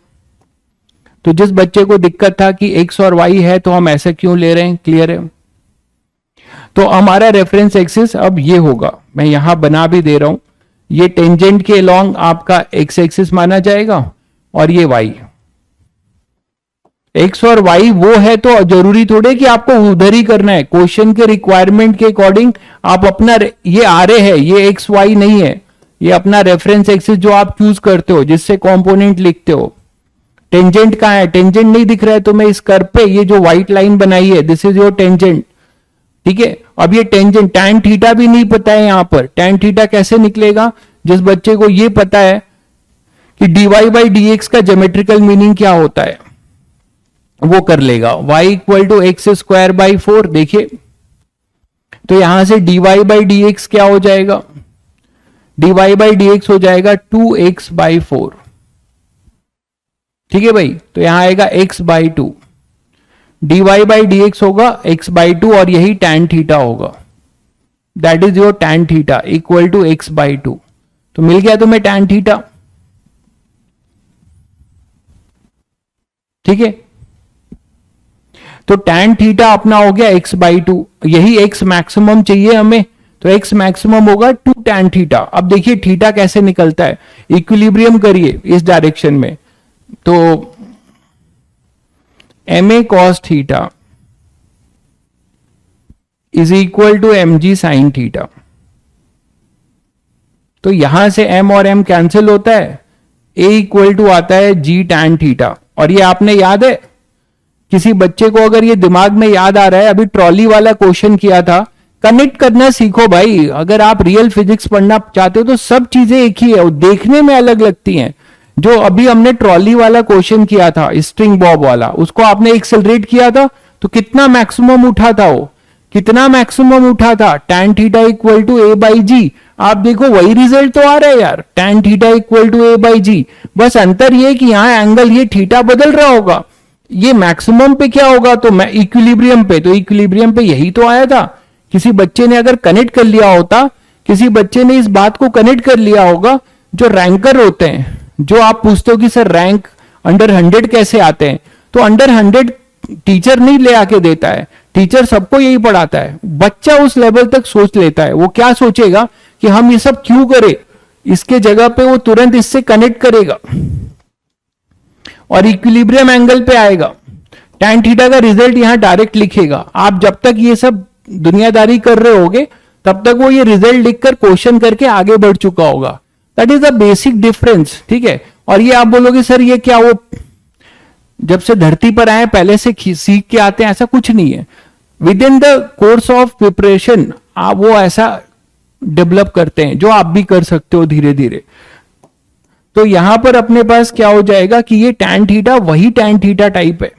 तो जिस बच्चे को दिक्कत था कि एक्स और वाई है तो हम ऐसे क्यों ले रहे हैं, क्लियर है? तो हमारा रेफरेंस एक्सिस अब ये होगा, मैं यहां बना भी दे रहा हूं। ये टेंजेंट के अलोंग आपका एक्स एक्सिस माना जाएगा और ये वाई। एक्स और वाई वो है तो जरूरी थोड़े कि आपको उधर ही करना है, क्वेश्चन के रिक्वायरमेंट के अकॉर्डिंग आप अपना ये आ रहे हैं, ये एक्स वाई नहीं है, ये अपना रेफरेंस एक्सिस जो आप चूज करते हो जिससे कंपोनेंट लिखते हो। टेंजेंट कहां है? टेंजेंट नहीं दिख रहा है तो मैं इस कर्व पे ये जो व्हाइट लाइन बनाई है दिस इज योर टेंजेंट, ठीक है। अब ये टेंजेंट टैन थीटा भी नहीं पता है, यहां पर टैन थीटा कैसे निकलेगा? जिस बच्चे को ये पता है कि dy बाई डी एक्स का ज्योमेट्रिकल मीनिंग क्या होता है वो कर लेगा। y equal to X square by 4, देखिए तो यहां से dy बाई डी एक्स क्या हो जाएगा? dy बाई डी एक्स हो जाएगा 2x बाई 4, ठीक है भाई। तो यहां आएगा x by 2, dy by D X होगा x बाई 2 और यही tan थीटा होगा, that is your tan theta equal to x by 2। तो मिल गया तुम्हें tan थीटा, ठीक है। तो tan थीटा अपना हो गया x बाई 2, यही x मैक्सिमम चाहिए हमें, तो x मैक्सिमम होगा 2 tan थीटा। अब देखिए थीटा कैसे निकलता है, इक्विलिब्रियम करिए इस डायरेक्शन में, तो ma cos theta is equal to mg sin theta. तो यहां से m और m कैंसिल होता है, a इक्वल टू आता है g tan थीटा। और ये आपने याद है, किसी बच्चे को अगर ये दिमाग में याद आ रहा है, अभी ट्रॉली वाला क्वेश्चन किया था, कनेक्ट करना सीखो भाई। अगर आप रियल फिजिक्स पढ़ना चाहते हो तो सब चीजें एक ही है, वो देखने में अलग लगती हैं। जो अभी हमने ट्रॉली वाला क्वेश्चन किया था स्ट्रिंग बॉब वाला, उसको आपने एक्सेलरेट किया था तो कितना मैक्सिमम उठा था, वो कितना मैक्सिमम उठा था, tan theta equal to a by G. आप देखो वही रिजल्ट तो आ रहा है यार, tan theta equal to a by G. बस अंतर ये कि यहां एंगल ये थीटा बदल रहा होगा, ये मैक्सिमम पे क्या होगा, तो मैं इक्विलिब्रियम पे, तो इक्विलिब्रियम पे यही तो आया था। किसी बच्चे ने अगर कनेक्ट कर लिया होता, किसी बच्चे ने इस बात को कनेक्ट कर लिया होगा, जो रैंकर होते हैं, जो आप पूछते हो कि सर रैंक अंडर 100 कैसे आते हैं, तो अंडर 100 टीचर नहीं ले आके देता है, टीचर सबको यही पढ़ाता है। बच्चा उस लेवल तक सोच लेता है, वो क्या सोचेगा कि हम ये सब क्यों करें, इसके जगह पे वो तुरंत इससे कनेक्ट करेगा और इक्विलिब्रियम एंगल पे आएगा। tan थीटा का रिजल्ट यहां डायरेक्ट लिखेगा। आप जब तक ये सब दुनियादारी कर रहे होगे तब तक वो ये रिजल्ट लिखकर क्वेश्चन करके आगे बढ़ चुका होगा। That is the basic difference, ठीक है। और ये आप बोलोगे सर ये क्या, वो जब से धरती पर आए पहले से सीख के आते हैं, ऐसा कुछ नहीं है। With in the course of preparation आप वो ऐसा डेवलप करते हैं जो आप भी कर सकते हो धीरे धीरे। तो यहां पर अपने पास क्या हो जाएगा कि ये tan थीटा वही tan थीटा टाइप है,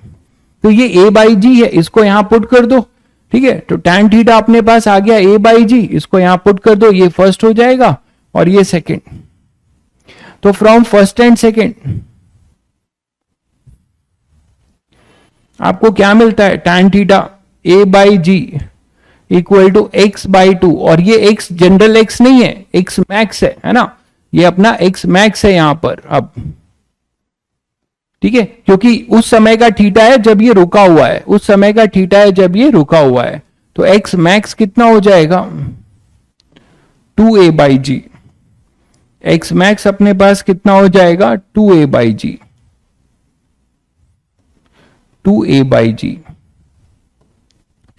तो ये a बाई जी है, इसको यहां पुट कर दो। ठीक है, तो tan थीटा अपने पास आ गया a बाई जी, इसको यहां पुट कर दो, ये फर्स्ट हो जाएगा और ये सेकंड। तो फ्रॉम फर्स्ट एंड सेकंड आपको क्या मिलता है, tan theta a by G equal to X by two, और ये x जनरल x नहीं है, x मैक्स है ना, ये अपना x मैक्स है यहां पर अब। ठीक है, क्योंकि उस समय का थीटा है जब ये रुका हुआ है, उस समय का थीटा है जब ये रुका हुआ है, तो x मैक्स कितना हो जाएगा 2a by ji. X max अपने पास कितना हो जाएगा 2a by g, 2a by g.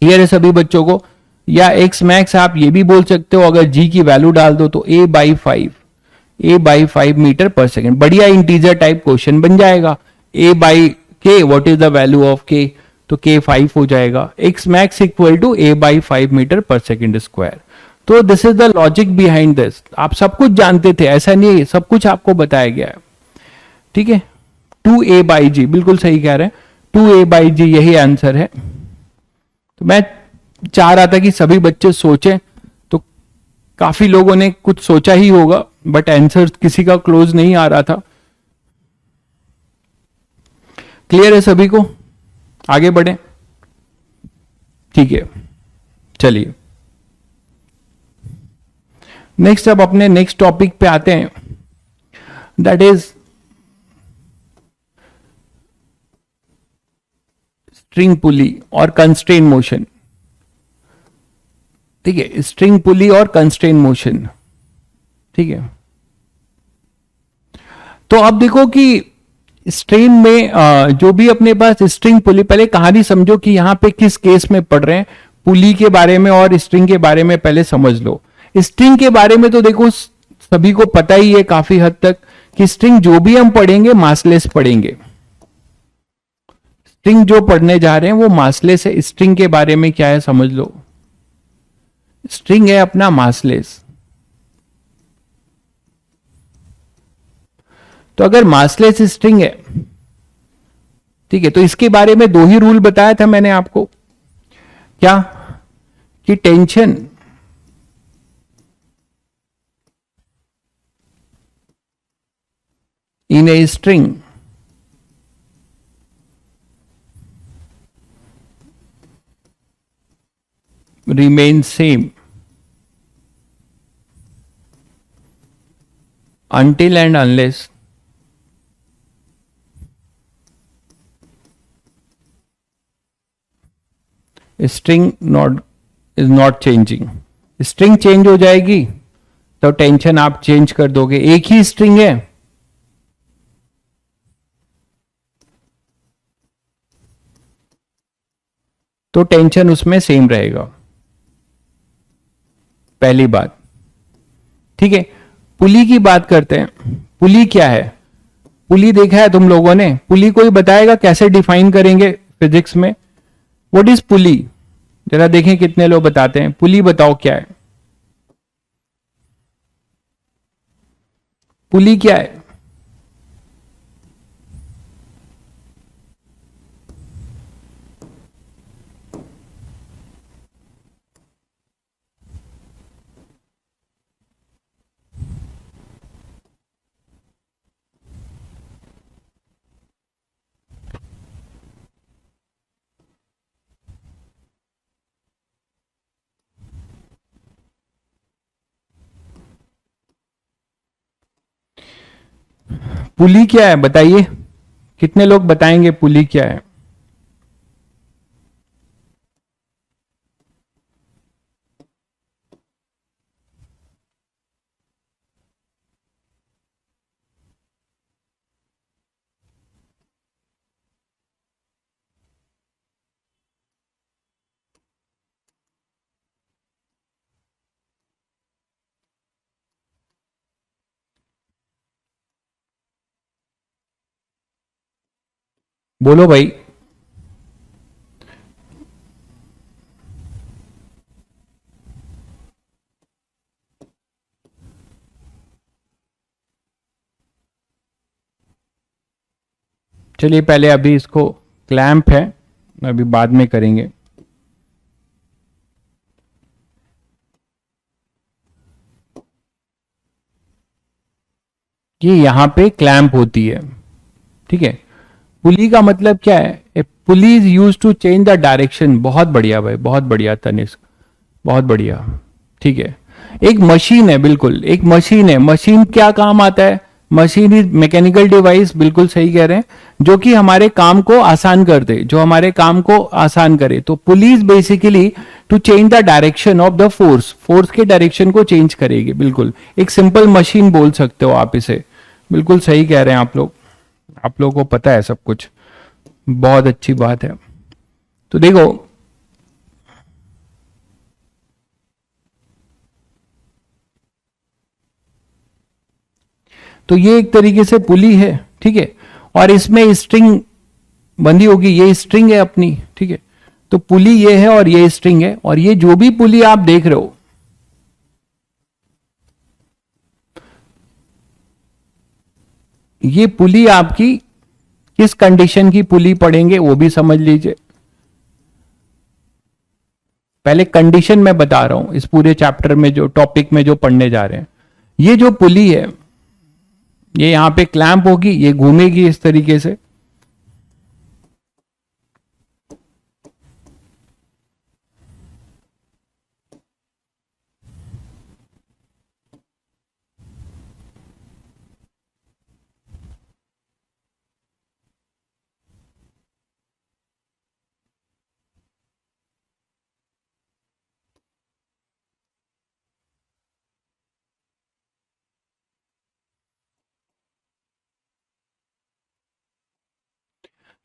Clear है सभी बच्चों को? या एक्स मैक्स आप ये भी बोल सकते हो, अगर g की वैल्यू डाल दो तो a by 5, a by 5 metre per second. बढ़िया इंटीजर टाइप क्वेश्चन बन जाएगा। a by k, what is the value of k, तो k 5 हो जाएगा। x max equal to a by 5 metre per second square. तो this is the logic behind this. आप सब कुछ जानते थे, ऐसा नहीं है, सब कुछ आपको बताया गया है। ठीक है, 2a बाई जी, बिल्कुल सही कह रहे हैं, 2a बाई जी यही आंसर है। तो मैं चाह रहा था कि सभी बच्चे सोचें, तो काफी लोगों ने कुछ सोचा ही होगा, बट आंसर किसी का क्लोज नहीं आ रहा था। क्लियर है सभी को? आगे बढ़े? ठीक है, चलिए नेक्स्ट, अब अपने नेक्स्ट टॉपिक पे आते हैं, दैट इज स्ट्रिंग पुली और कंस्ट्रेन मोशन। ठीक है, स्ट्रिंग पुली और कंस्ट्रेन मोशन। ठीक है, तो अब देखो कि स्ट्रेन में जो भी अपने पास स्ट्रिंग पुली, पहले कहानी समझो कि यहां पे किस केस में पढ़ रहे हैं, पुली के बारे में और स्ट्रिंग के बारे में पहले समझ लो। स्ट्रिंग के बारे में तो देखो सभी को पता ही है काफी हद तक कि स्ट्रिंग जो भी हम पढ़ेंगे मासलेस पढ़ेंगे। स्ट्रिंग जो पढ़ने जा रहे हैं वो मासलेस है। स्ट्रिंग के बारे में क्या है समझ लो, स्ट्रिंग है अपना मासलेस। तो अगर मासलेस स्ट्रिंग है, ठीक है, तो इसके बारे में दो ही रूल बताया था मैंने आपको, क्या कि tension in a string remains same until and unless string not is not changing। String change हो जाएगी तो टेंशन आप चेंज कर दोगे। एक ही स्ट्रिंग है तो टेंशन उसमें सेम रहेगा, पहली बात। ठीक है, पुली की बात करते हैं। पुली क्या है? पुली देखा है तुम लोगों ने? पुली कोई बताएगा कैसे डिफाइन करेंगे फिजिक्स में? व्हाट इज पुली? जरा देखें कितने लोग बताते हैं। पुली बताओ क्या है? पुली क्या है? पुली क्या है बताइए, कितने लोग बताएंगे पुली क्या है? बोलो भाई। चलिए पहले अभी इसको, क्लैंप है, अभी बाद में करेंगे। ये यहां पे क्लैंप होती है, ठीक है। पुली का मतलब क्या है? A pulley is use to change the direction. बहुत बढ़िया भाई, बहुत बढ़िया तनिष्क, बहुत बढ़िया, ठीक है। एक मशीन है, बिल्कुल एक मशीन है। मशीन क्या काम आता है? मशीन इज मैकेनिकल डिवाइस, बिल्कुल सही कह रहे हैं, जो कि हमारे काम को आसान कर दे, जो हमारे काम को आसान करे। तो pulleys basically to change the direction of the force, force के डायरेक्शन को चेंज करेगी, बिल्कुल एक सिंपल मशीन बोल सकते हो आप इसे। बिल्कुल सही कह रहे हैं आप लोग, आप लोगों को पता है सब कुछ, बहुत अच्छी बात है। तो देखो, तो ये एक तरीके से पुली है, ठीक है। और इसमें स्ट्रिंग बंधी होगी, ये स्ट्रिंग है अपनी, ठीक है। तो पुली ये है और ये स्ट्रिंग है, और ये जो भी पुली आप देख रहे हो, ये पुली आपकी किस कंडीशन की पुली पढ़ेंगे वो भी समझ लीजिए। पहले कंडीशन मैं बता रहा हूं, इस पूरे चैप्टर में जो टॉपिक में जो पढ़ने जा रहे हैं, ये जो पुली है, ये यहां पे क्लैंप होगी, ये घूमेगी इस तरीके से,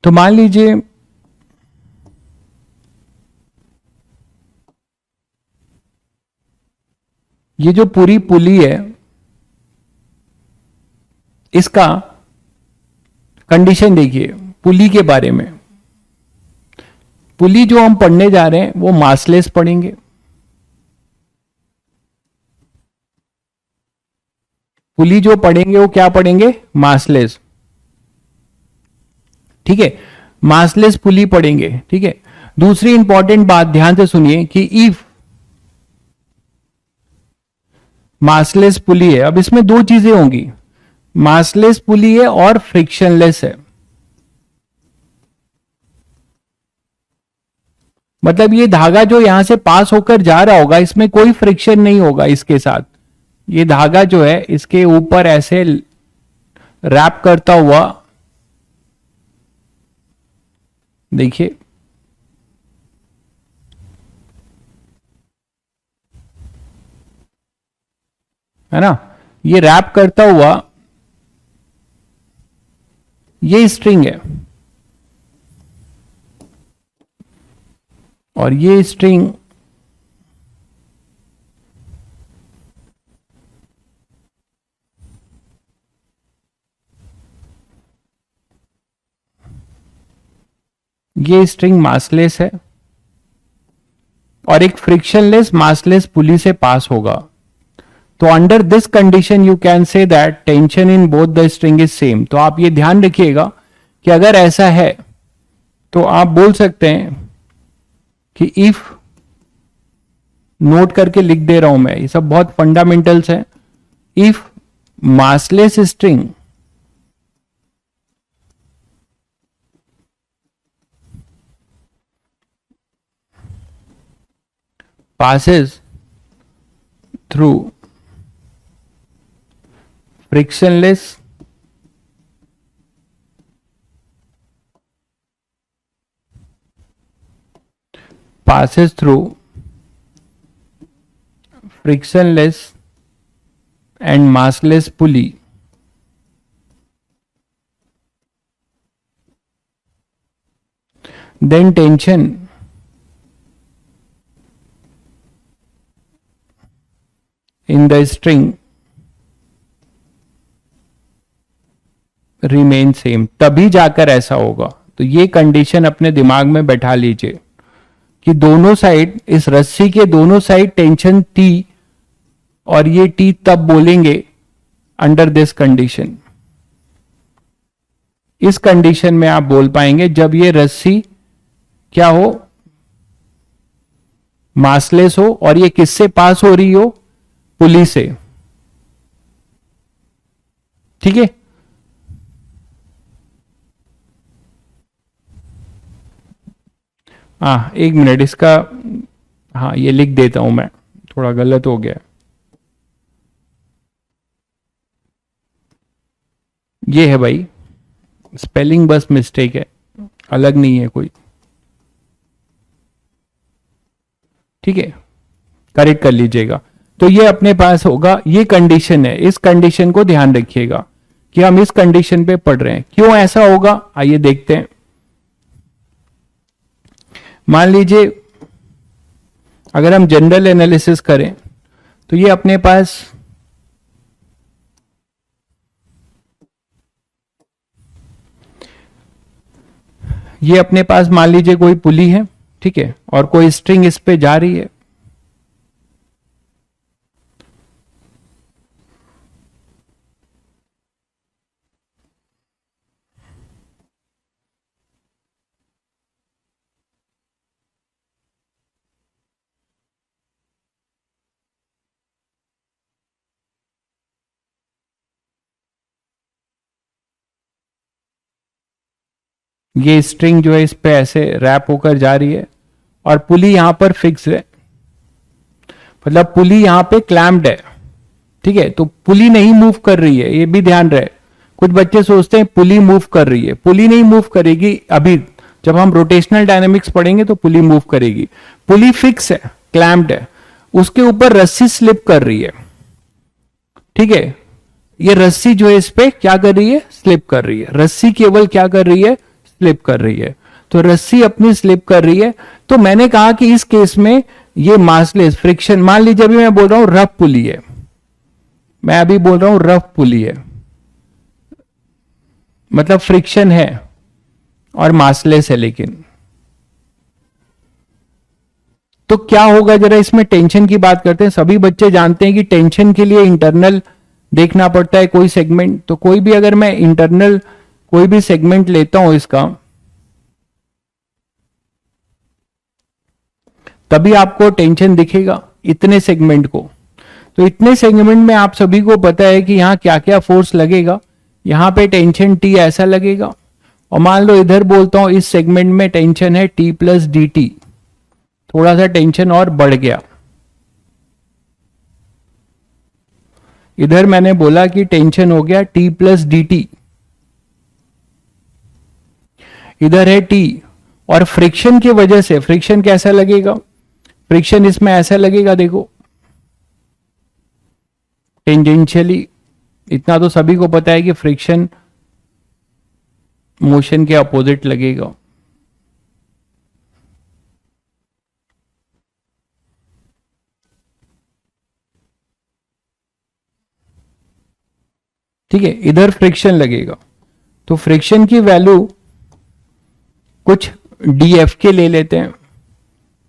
तो मान लीजिए ये जो पूरी पुली है, इसका कंडीशन देखिए पुली के बारे में। पुली जो हम पढ़ने जा रहे हैं वो मासलेस पढ़ेंगे। पुली जो पढ़ेंगे वो क्या पढ़ेंगे? मासलेस, ठीक है। मासलेस पुली पढ़ेंगे, ठीक है। दूसरी इंपॉर्टेंट बात ध्यान से सुनिए कि इफ मासलेस पुली है, अब इसमें दो चीजें होंगी, मासलेस पुली है और फ्रिक्शनलेस है। मतलब ये धागा जो यहां से पास होकर जा रहा होगा, इसमें कोई फ्रिक्शन नहीं होगा इसके साथ। ये धागा जो है इसके ऊपर ऐसे रैप करता हुआ, देखिए, है ना, ये रैप करता हुआ ये स्ट्रिंग है, और ये स्ट्रिंग मासलेस है, और एक फ्रिक्शनलेस मासलेस पुली से पास होगा। तो under this condition you can say that tension in both the string is same. तो आप ये ध्यान रखिएगा कि अगर ऐसा है तो आप बोल सकते हैं कि इफ, नोट करके लिख दे रहा हूं मैं, ये सब बहुत फंडामेंटल्स है। If massless string passes through frictionless passes through frictionless and massless pulley, then tension in the string remain same. तभी जाकर ऐसा होगा। तो ये कंडीशन अपने दिमाग में बैठा लीजिए कि दोनों साइड, इस रस्सी के दोनों साइड टेंशन टी, और ये टी तब बोलेंगे अंडर दिस कंडीशन। इस कंडीशन में आप बोल पाएंगे जब ये रस्सी क्या हो? मासलेस हो, और ये किससे पास हो रही हो? पुली से। ठीक है। हाँ एक मिनट इसका, हाँ ये लिख देता हूं मैं, थोड़ा गलत हो गया। ये है भाई, स्पेलिंग बस मिस्टेक है, अलग नहीं है कोई। ठीक है, करेक्ट कर लीजिएगा। तो ये अपने पास होगा, ये कंडीशन है, इस कंडीशन को ध्यान रखिएगा कि हम इस कंडीशन पे पढ़ रहे हैं। क्यों ऐसा होगा आइए देखते हैं। मान लीजिए अगर हम जनरल एनालिसिस करें तो ये अपने पास मान लीजिए कोई पुली है, ठीक है, और कोई स्ट्रिंग इस पे जा रही है। ये स्ट्रिंग जो है इस पे ऐसे रैप होकर जा रही है और पुली यहां पर फिक्स है, मतलब पुली यहां पे क्लैम्प्ड है। ठीक है, तो पुली नहीं मूव कर रही है, ये भी ध्यान रहे। कुछ बच्चे सोचते हैं पुली मूव कर रही है, पुली नहीं मूव करेगी। अभी जब हम रोटेशनल डायनेमिक्स पढ़ेंगे तो पुली मूव करेगी। पुली फिक्स है, क्लैम्प्ड है, उसके ऊपर रस्सी स्लिप कर रही है। ठीक है, ये रस्सी जो है इस पे क्या कर रही है, स्लिप कर रही है। रस्सी केवल क्या कर रही है, स्लिप कर रही है। तो रस्सी अपनी स्लिप कर रही है। तो मैंने कहा कि इस केस में ये मासलेस फ्रिक्शन, मान लीजिए अभी मैं बोल रहा हूं रफ पुली है, मैं अभी बोल रहा हूं रफ पुली है, मतलब फ्रिक्शन है और मासलेस है। लेकिन तो क्या होगा, जरा इसमें टेंशन की बात करते हैं। सभी बच्चे जानते हैं कि टेंशन के लिए इंटरनल देखना पड़ता है कोई सेगमेंट। तो कोई भी अगर मैं इंटरनल कोई भी सेगमेंट लेता हूं इसका, तभी आपको टेंशन दिखेगा इतने सेगमेंट को। तो इतने सेगमेंट में आप सभी को पता है कि यहां क्या क्या फोर्स लगेगा। यहां पे टेंशन टी ऐसा लगेगा, और मान लो इधर बोलता हूं इस सेगमेंट में टेंशन है टी प्लस डी टी, थोड़ा सा टेंशन और बढ़ गया। इधर मैंने बोला कि टेंशन हो गया टी प्लस डी टी, इधर है टी, और फ्रिक्शन की वजह से फ्रिक्शन कैसा लगेगा, फ्रिक्शन इसमें ऐसा लगेगा, देखो टेंजेंशियली। इतना तो सभी को पता है कि फ्रिक्शन मोशन के अपोजिट लगेगा। ठीक है, इधर फ्रिक्शन लगेगा। तो फ्रिक्शन की वैल्यू कुछ डीएफ के ले लेते हैं।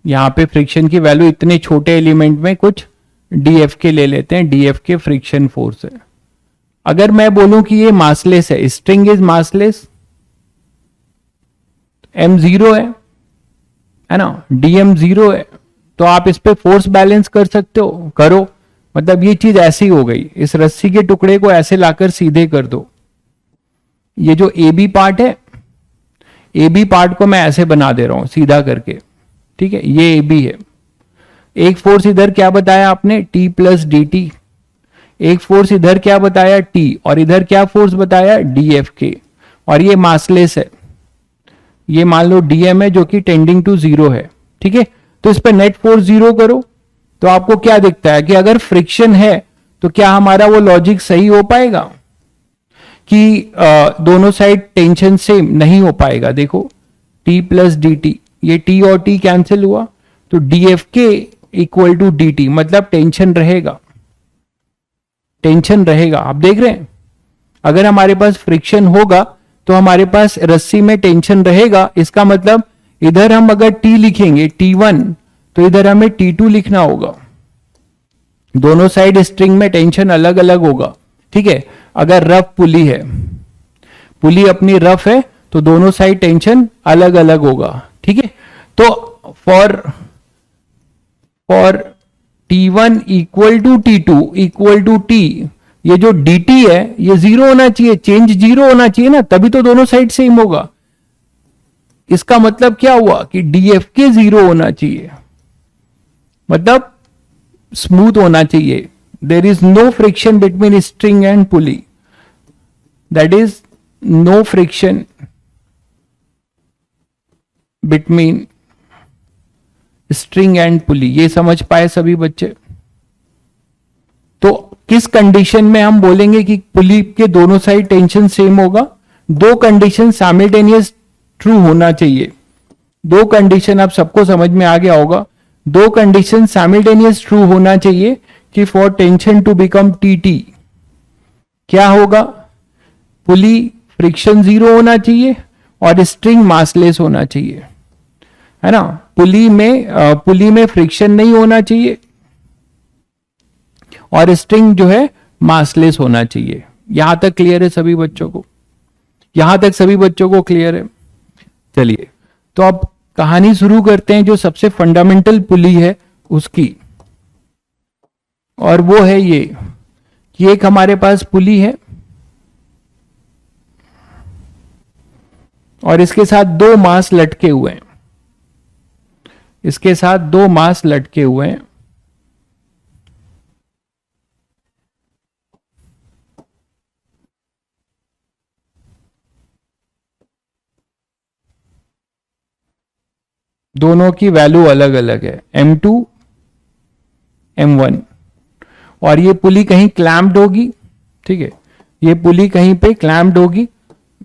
यहां पे फ्रिक्शन की वैल्यू इतने छोटे एलिमेंट में कुछ डीएफ के ले लेते हैं। डीएफ के फ्रिक्शन फोर्स है। अगर मैं बोलूं कि ये मासलेस है, string is massless, m zero है ना, डीएम जीरो है, तो आप इस पे फोर्स बैलेंस कर सकते हो, करो। मतलब ये चीज ऐसी हो गई, इस रस्सी के टुकड़े को ऐसे लाकर सीधे कर दो। ये जो ए बी पार्ट है, ए बी पार्ट को मैं ऐसे बना दे रहा हूं सीधा करके। ठीक है, ये ए बी है। एक फोर्स इधर क्या बताया आपने, टी प्लस डी टी। एक फोर्स इधर क्या बताया, टी, और इधर क्या फोर्स बताया, डी एफ के। और ये मासलेस है, ये मान लो डीएम है जो कि टेंडिंग टू जीरो है। ठीक है, तो इस पर नेट फोर्स जीरो करो तो आपको क्या दिखता है कि अगर फ्रिक्शन है तो क्या हमारा वो लॉजिक सही हो पाएगा कि दोनों साइड टेंशन सेम नहीं हो पाएगा। देखो टी प्लस डी टी, ये टी और टी कैंसिल हुआ, तो डी एफ के इक्वल टू डी टी, मतलब टेंशन रहेगा, टेंशन रहेगा। आप देख रहे हैं, अगर हमारे पास फ्रिक्शन होगा तो हमारे पास रस्सी में टेंशन रहेगा। इसका मतलब इधर हम अगर टी लिखेंगे T1, तो इधर हमें T2 लिखना होगा। दोनों साइड स्ट्रिंग में टेंशन अलग अलग होगा। ठीक है, अगर रफ पुली है, पुली अपनी रफ है, तो दोनों साइड टेंशन अलग अलग होगा। ठीक है, तो for T1 equal to T2 equal to T, ये जो dt है ये जीरो होना चाहिए, चेंज जीरो होना चाहिए ना, तभी तो दोनों साइड सेम होगा। इसका मतलब क्या हुआ कि df के जीरो होना चाहिए, मतलब स्मूथ होना चाहिए। There is no friction between string and pulley, that is no friction between string and pulley. ये समझ पाए सभी बच्चे? तो किस कंडीशन में हम बोलेंगे कि पुली के दोनों साइड टेंशन सेम होगा? दो कंडीशन साइमल्टेनियस ट्रू होना चाहिए। दो कंडीशन आप सबको समझ में आ गया होगा। दो कंडीशन साइमल्टेनियस ट्रू होना चाहिए कि for tension to become TT क्या होगा? पुली फ्रिक्शन जीरो होना चाहिए और स्ट्रिंग मासलेस होना चाहिए, है ना। पुली में फ्रिक्शन नहीं होना चाहिए और स्ट्रिंग जो है मासलेस होना चाहिए। यहां तक क्लियर है सभी बच्चों को? यहां तक सभी बच्चों को क्लियर है? चलिए तो अब कहानी शुरू करते हैं जो सबसे फंडामेंटल पुली है उसकी, और वो है ये कि एक हमारे पास पुली है और इसके साथ दो मास लटके हुए हैं। इसके साथ दो मास लटके हुए हैं। दोनों की वैल्यू अलग अलग है, M2 M1, और ये पुली कहीं क्लैम्प्ड होगी, ठीक है। ये पुली कहीं पे क्लैम्प्ड होगी।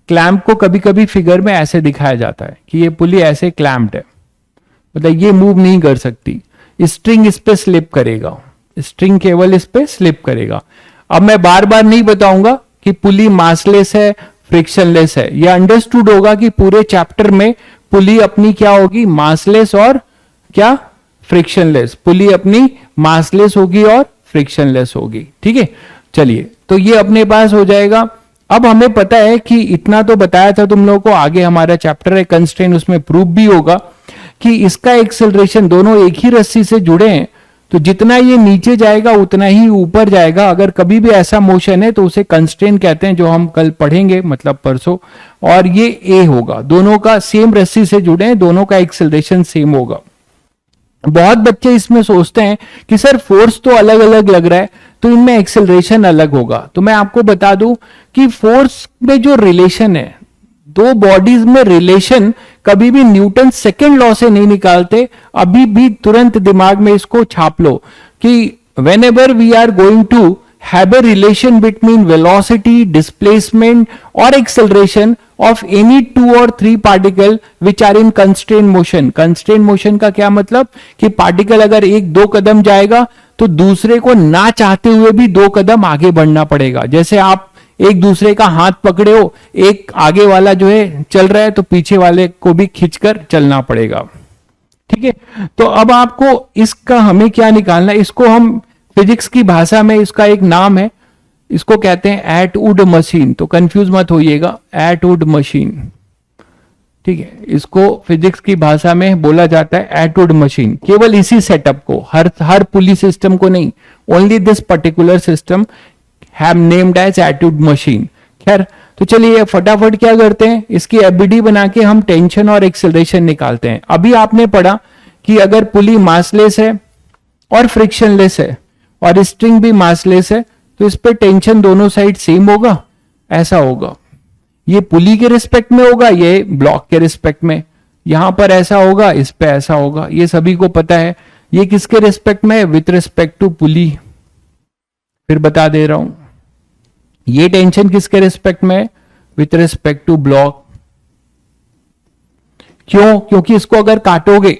क्लैम्प को कभी कभी फिगर में ऐसे दिखाया जाता है कि ये पुली ऐसे क्लैम्प्ड है, मतलब ये मूव नहीं कर सकती। स्ट्रिंग इस पे स्लिप करेगा, स्ट्रिंग केवल इस पे स्लिप करेगा। अब मैं बार बार नहीं बताऊंगा कि पुली मासलेस है फ्रिक्शनलेस है, यह अंडरस्टूड होगा कि पूरे चैप्टर में पुली अपनी क्या होगी? मासलेस और क्या? फ्रिक्शनलेस। पुली अपनी मासलेस होगी और फ्रिक्शनलेस होगी, ठीक है। चलिए तो ये अपने पास हो जाएगा। अब हमें पता है कि इतना तो बताया था तुम लोगों को, आगे हमारा चैप्टर है कंस्ट्रेंट, उसमें प्रूफ भी होगा कि इसका एक्सेलरेशन, दोनों एक ही रस्सी से जुड़े हैं, तो जितना ये नीचे जाएगा उतना ही ऊपर जाएगा। अगर कभी भी ऐसा मोशन है तो उसे कंस्ट्रेंट कहते हैं, जो हम कल पढ़ेंगे, मतलब परसों। और ये ए होगा, दोनों का सेम रस्सी से जुड़े हैं, दोनों का एक्सेलरेशन सेम होगा। बहुत बच्चे इसमें सोचते हैं कि सर फोर्स तो अलग अलग लग रहा है तो इनमें एक्सेलरेशन अलग होगा। तो मैं आपको बता दूं कि फोर्स में जो रिलेशन है, दो बॉडीज में रिलेशन कभी भी न्यूटन सेकेंड लॉ से नहीं निकालते। अभी भी तुरंत दिमाग में इसको छाप लो कि whenever we are going to have a relation between velocity, displacement or acceleration of any two or three particle which are in constrained motion. constrained motion का क्या मतलब? कि पार्टिकल अगर एक दो कदम जाएगा तो दूसरे को ना चाहते हुए भी दो कदम आगे बढ़ना पड़ेगा। जैसे आप एक दूसरे का हाथ पकड़े हो, एक आगे वाला जो है चल रहा है तो पीछे वाले को भी खींचकर चलना पड़ेगा, ठीक है। तो अब आपको इसका हमें क्या निकालना है? इसको हम फिजिक्स की भाषा में, इसका एक नाम है, इसको कहते हैं एटवुड मशीन। तो कंफ्यूज मत होइएगा, एटवुड मशीन, ठीक है। इसको फिजिक्स की भाषा में बोला जाता है एटवुड मशीन। केवल इसी सेटअप को, हर पुली सिस्टम को नहीं, only this particular system have named as Atwood machine. खैर, तो चलिए फटाफट क्या करते हैं, इसकी एबीडी बना के हम टेंशन और एक्सेलरेशन निकालते हैं। अभी आपने पढ़ा कि अगर पुली मासलेस है और फ्रिक्शनलेस है और स्ट्रिंग भी मासलेस है तो इस पे टेंशन दोनों साइड सेम होगा, ऐसा होगा। ये पुली के रिस्पेक्ट में होगा, ये ब्लॉक के रिस्पेक्ट में, यहां पर ऐसा होगा, इस पे ऐसा होगा, ये सभी को पता है। ये किसके रिस्पेक्ट में? With respect to pulley. फिर बता दे रहा हूं, ये टेंशन किसके रिस्पेक्ट में? With respect to block. क्यों? क्योंकि इसको अगर काटोगे,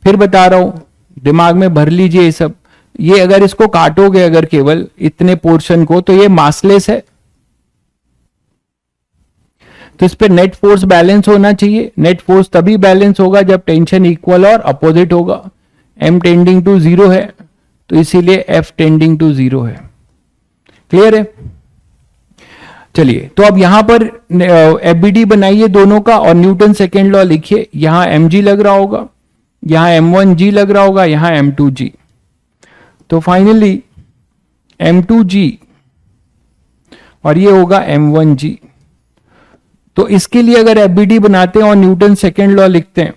फिर बता रहा हूं, दिमाग में भर लीजिए ये सब, ये अगर इसको काटोगे अगर केवल इतने पोर्शन को, तो ये मासलेस है, तो इस पे नेट फोर्स बैलेंस होना चाहिए। नेट फोर्स तभी बैलेंस होगा जब टेंशन इक्वल और अपोजिट होगा। M टेंडिंग टू जीरो है तो इसीलिए F टेंडिंग टू जीरो है। क्लियर है? चलिए तो अब यहां पर एफबीडी बनाइए दोनों का और न्यूटन सेकेंड लॉ लिखिए। यहां mg लग रहा होगा, यहां m1g लग रहा होगा, यहां m2g। तो फाइनली m2g और ये होगा m1g। तो इसके लिए अगर एफबीडी बनाते हैं और न्यूटन सेकेंड लॉ लिखते हैं,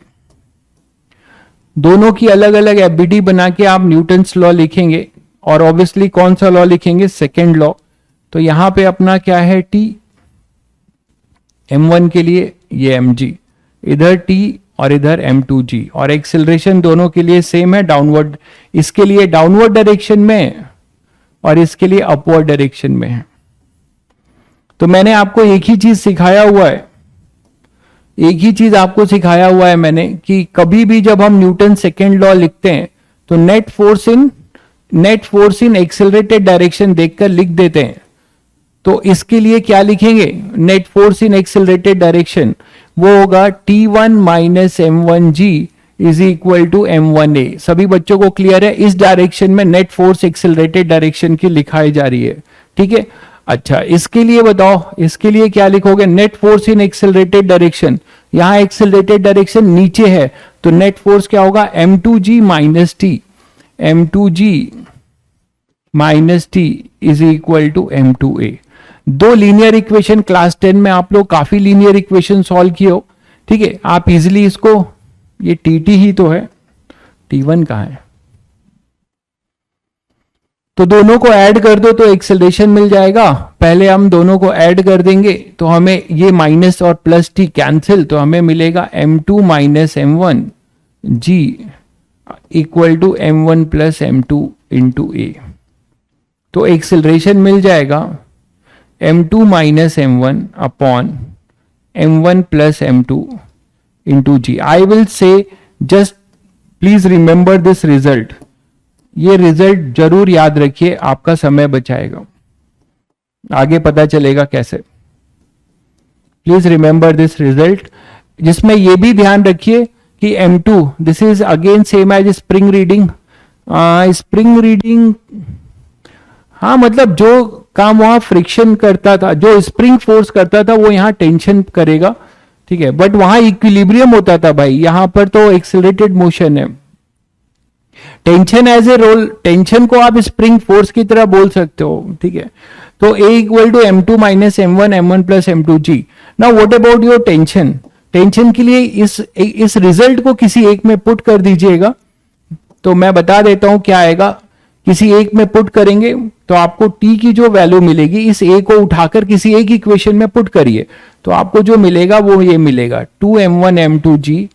दोनों की अलग अलग एफबीडी बना के आप न्यूटन्स लॉ लिखेंगे और ऑब्वियसली कौन सा लॉ लिखेंगे, सेकेंड लॉ। तो यहां पे अपना क्या है, t, m1 के लिए ये mg, इधर t और इधर m2g, और एक्सेलरेशन दोनों के लिए सेम है, डाउनवर्ड, इसके लिए डाउनवर्ड डायरेक्शन में और इसके लिए अपवर्ड डायरेक्शन में है। तो मैंने आपको एक ही चीज सिखाया हुआ है, एक ही चीज आपको सिखाया हुआ है मैंने कि कभी भी जब हम न्यूटन सेकेंड लॉ लिखते हैं तो net force in accelerated direction देखकर लिख देते हैं। तो इसके लिए क्या लिखेंगे, net force in accelerated direction, वो होगा T1 minus m1g is equal to m1a। सभी बच्चों को क्लियर है, इस डायरेक्शन में नेट फोर्स एक्सेलरेटेड डायरेक्शन की लिखाई जा रही है, ठीक है। अच्छा, इसके लिए बताओ, इसके लिए क्या लिखोगे, net force in accelerated direction, यहां एक्सेलरेटेड डायरेक्शन नीचे है तो नेट फोर्स क्या होगा, m2g minus t, m2g minus t is equal to m2a। दो लीनियर इक्वेशन क्लास 10 में आप लोग काफी लीनियर इक्वेशन सॉल्व किए हो, ठीक है। आप इजिली इसको, ये tt ही तो है, t1 कहां है, तो दोनों को ऐड कर दो तो एक्सेलरेशन मिल जाएगा। पहले हम दोनों को ऐड कर देंगे तो हमें ये माइनस और प्लस t कैंसिल, तो हमें मिलेगा m2 minus m1 g equal to m1 plus m2 into a। तो एक्सेलरेशन मिल जाएगा m2 minus m1 upon m1 plus m2 into g। I will say, just please remember this result, ये result जरूर याद रखिए, आपका समय बचाएगा, आगे पता चलेगा कैसे। प्लीज रिमेंबर दिस रिजल्ट, जिसमें ये भी ध्यान रखिए कि m2 this is again same as spring reading. Spring reading, हाँ, मतलब जो काम वहां फ्रिक्शन करता था, जो स्प्रिंग फोर्स करता था वो यहां टेंशन करेगा, ठीक है, बट वहां इक्विलिब्रियम होता था भाई, यहां पर तो एक्सेलरेटेड मोशन है। Tension as a role, tension को आप स्प्रिंग फोर्स की तरह बोल सकते हो, ठीक है। तो A equal to m2 minus m1 plus m2g। Now what about your tension, tension के लिए इस रिजल्ट को किसी एक में पुट कर दीजिएगा, तो मैं बता देता हूं क्या आएगा। किसी एक में पुट करेंगे तो आपको t की जो वैल्यू मिलेगी, इस a को उठाकर किसी एक इक्वेशन में पुट करिए तो आपको जो मिलेगा वो ये मिलेगा 2m1 m2g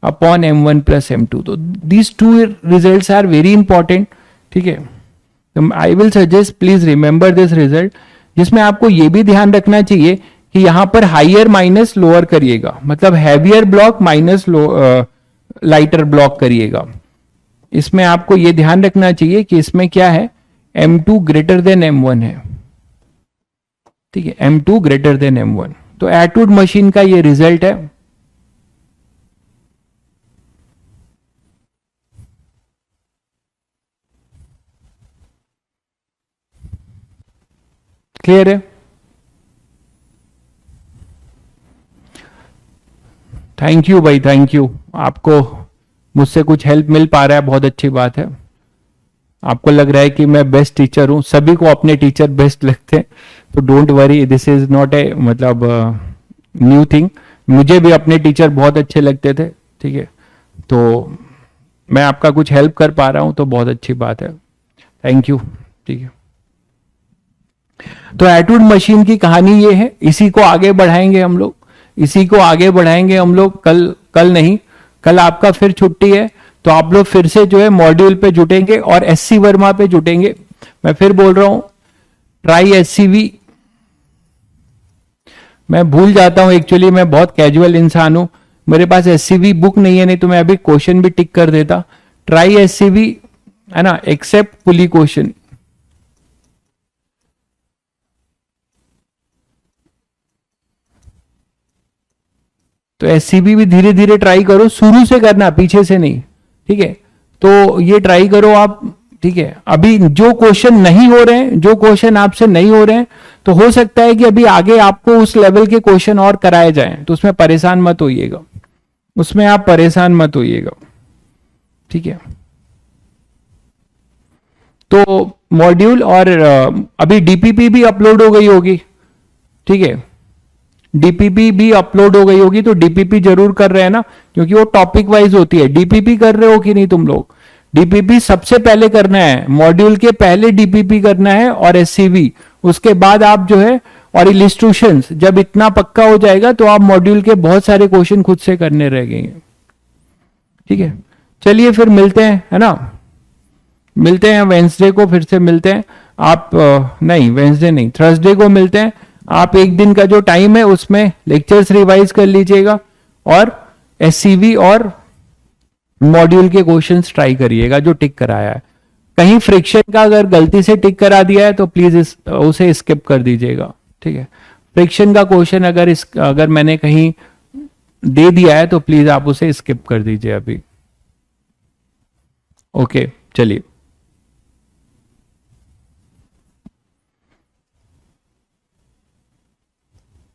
upon m1 plus m2। तो these two results are very important, ठीक है। तो I will suggest please remember this result, जिसमें आपको ये भी ध्यान रखना चाहिए कि यहां पर हाइयर माइनस लोअर करिएगा, मतलब heavier block minus lighter block करिएगा। इसमें आपको ये ध्यान रखना चाहिए कि इसमें क्या है, m2 ग्रेटर देन m1 है, ठीक है, m2 ग्रेटर देन m1। तो एटवुड मशीन का ये रिजल्ट है। क्लियर है? थैंक यू भाई, थैंक यू। आपको मुझसे कुछ हेल्प मिल पा रहा है, बहुत अच्छी बात है। आपको लग रहा है कि मैं बेस्ट टीचर हूं, सभी को अपने टीचर बेस्ट लगते हैं, तो don't worry, this is not a मतलब न्यू थिंग। मुझे भी अपने टीचर बहुत अच्छे लगते थे, ठीक है, तो मैं आपका कुछ हेल्प कर पा रहा हूं तो बहुत अच्छी बात है, थैंक यू, ठीक है। तो एटवुड मशीन की कहानी ये है, इसी को आगे बढ़ाएंगे हम लोग, इसी को आगे बढ़ाएंगे हम लोग। कल नहीं, कल आपका फिर छुट्टी है, तो आप लोग फिर से जो है मॉड्यूल पे जुटेंगे और एससी वर्मा पे जुटेंगे। मैं फिर बोल रहा हूं, ट्राई एससीवी। मैं भूल जाता हूं, एक्चुअली मैं बहुत कैजुअल इंसान हूं, मेरे पास एससीवी बुक नहीं है, नहीं तो मैं अभी क्वेश्चन भी टिक कर देता। ट्राई एससीवी है ना, एक्सेप्ट पुली क्वेश्चन। तो एससीबी भी धीरे धीरे ट्राई करो, शुरू से करना, पीछे से नहीं, ठीक है। तो ये ट्राई करो आप, ठीक है। अभी जो क्वेश्चन नहीं हो रहे हैं, जो क्वेश्चन आपसे नहीं हो रहे हैं, तो हो सकता है कि अभी आगे आपको उस लेवल के क्वेश्चन और कराए जाएं, तो उसमें परेशान मत होइएगा, उसमें आप परेशान मत होइएगा, ठीक है। तो मॉड्यूल और अभी डीपीपी भी अपलोड हो गई होगी, ठीक है। डीपीपी भी अपलोड हो गई होगी, तो डीपीपी जरूर कर रहे हैं ना, क्योंकि वो टॉपिक वाइज होती है। डीपीपी कर रहे हो कि नहीं तुम लोग? डीपीपी सबसे पहले करना है, मॉड्यूल के पहले डीपीपी करना है और एससीवी, उसके बाद आप जो है और इलिस्ट्रेशंस, जब इतना पक्का हो जाएगा तो आप मॉड्यूल के बहुत सारे क्वेश्चन खुद से करने रह गए। ठीक है, चलिए फिर मिलते हैं, है ना, मिलते हैं वेंसडे को, फिर से मिलते हैं। आप नहीं, वेंसडे नहीं, थर्सडे को मिलते हैं। आप एक दिन का जो टाइम है उसमें लेक्चर्स रिवाइज कर लीजिएगा और एससीवी और मॉड्यूल के क्वेश्चंस ट्राई करिएगा जो टिक कराया है। कहीं फ्रिक्शन का अगर गलती से टिक करा दिया है तो प्लीज उसे स्किप कर दीजिएगा। ठीक है, फ्रिक्शन का क्वेश्चन अगर मैंने कहीं दे दिया है तो प्लीज आप उसे स्किप कर दीजिए अभी। ओके, चलिए।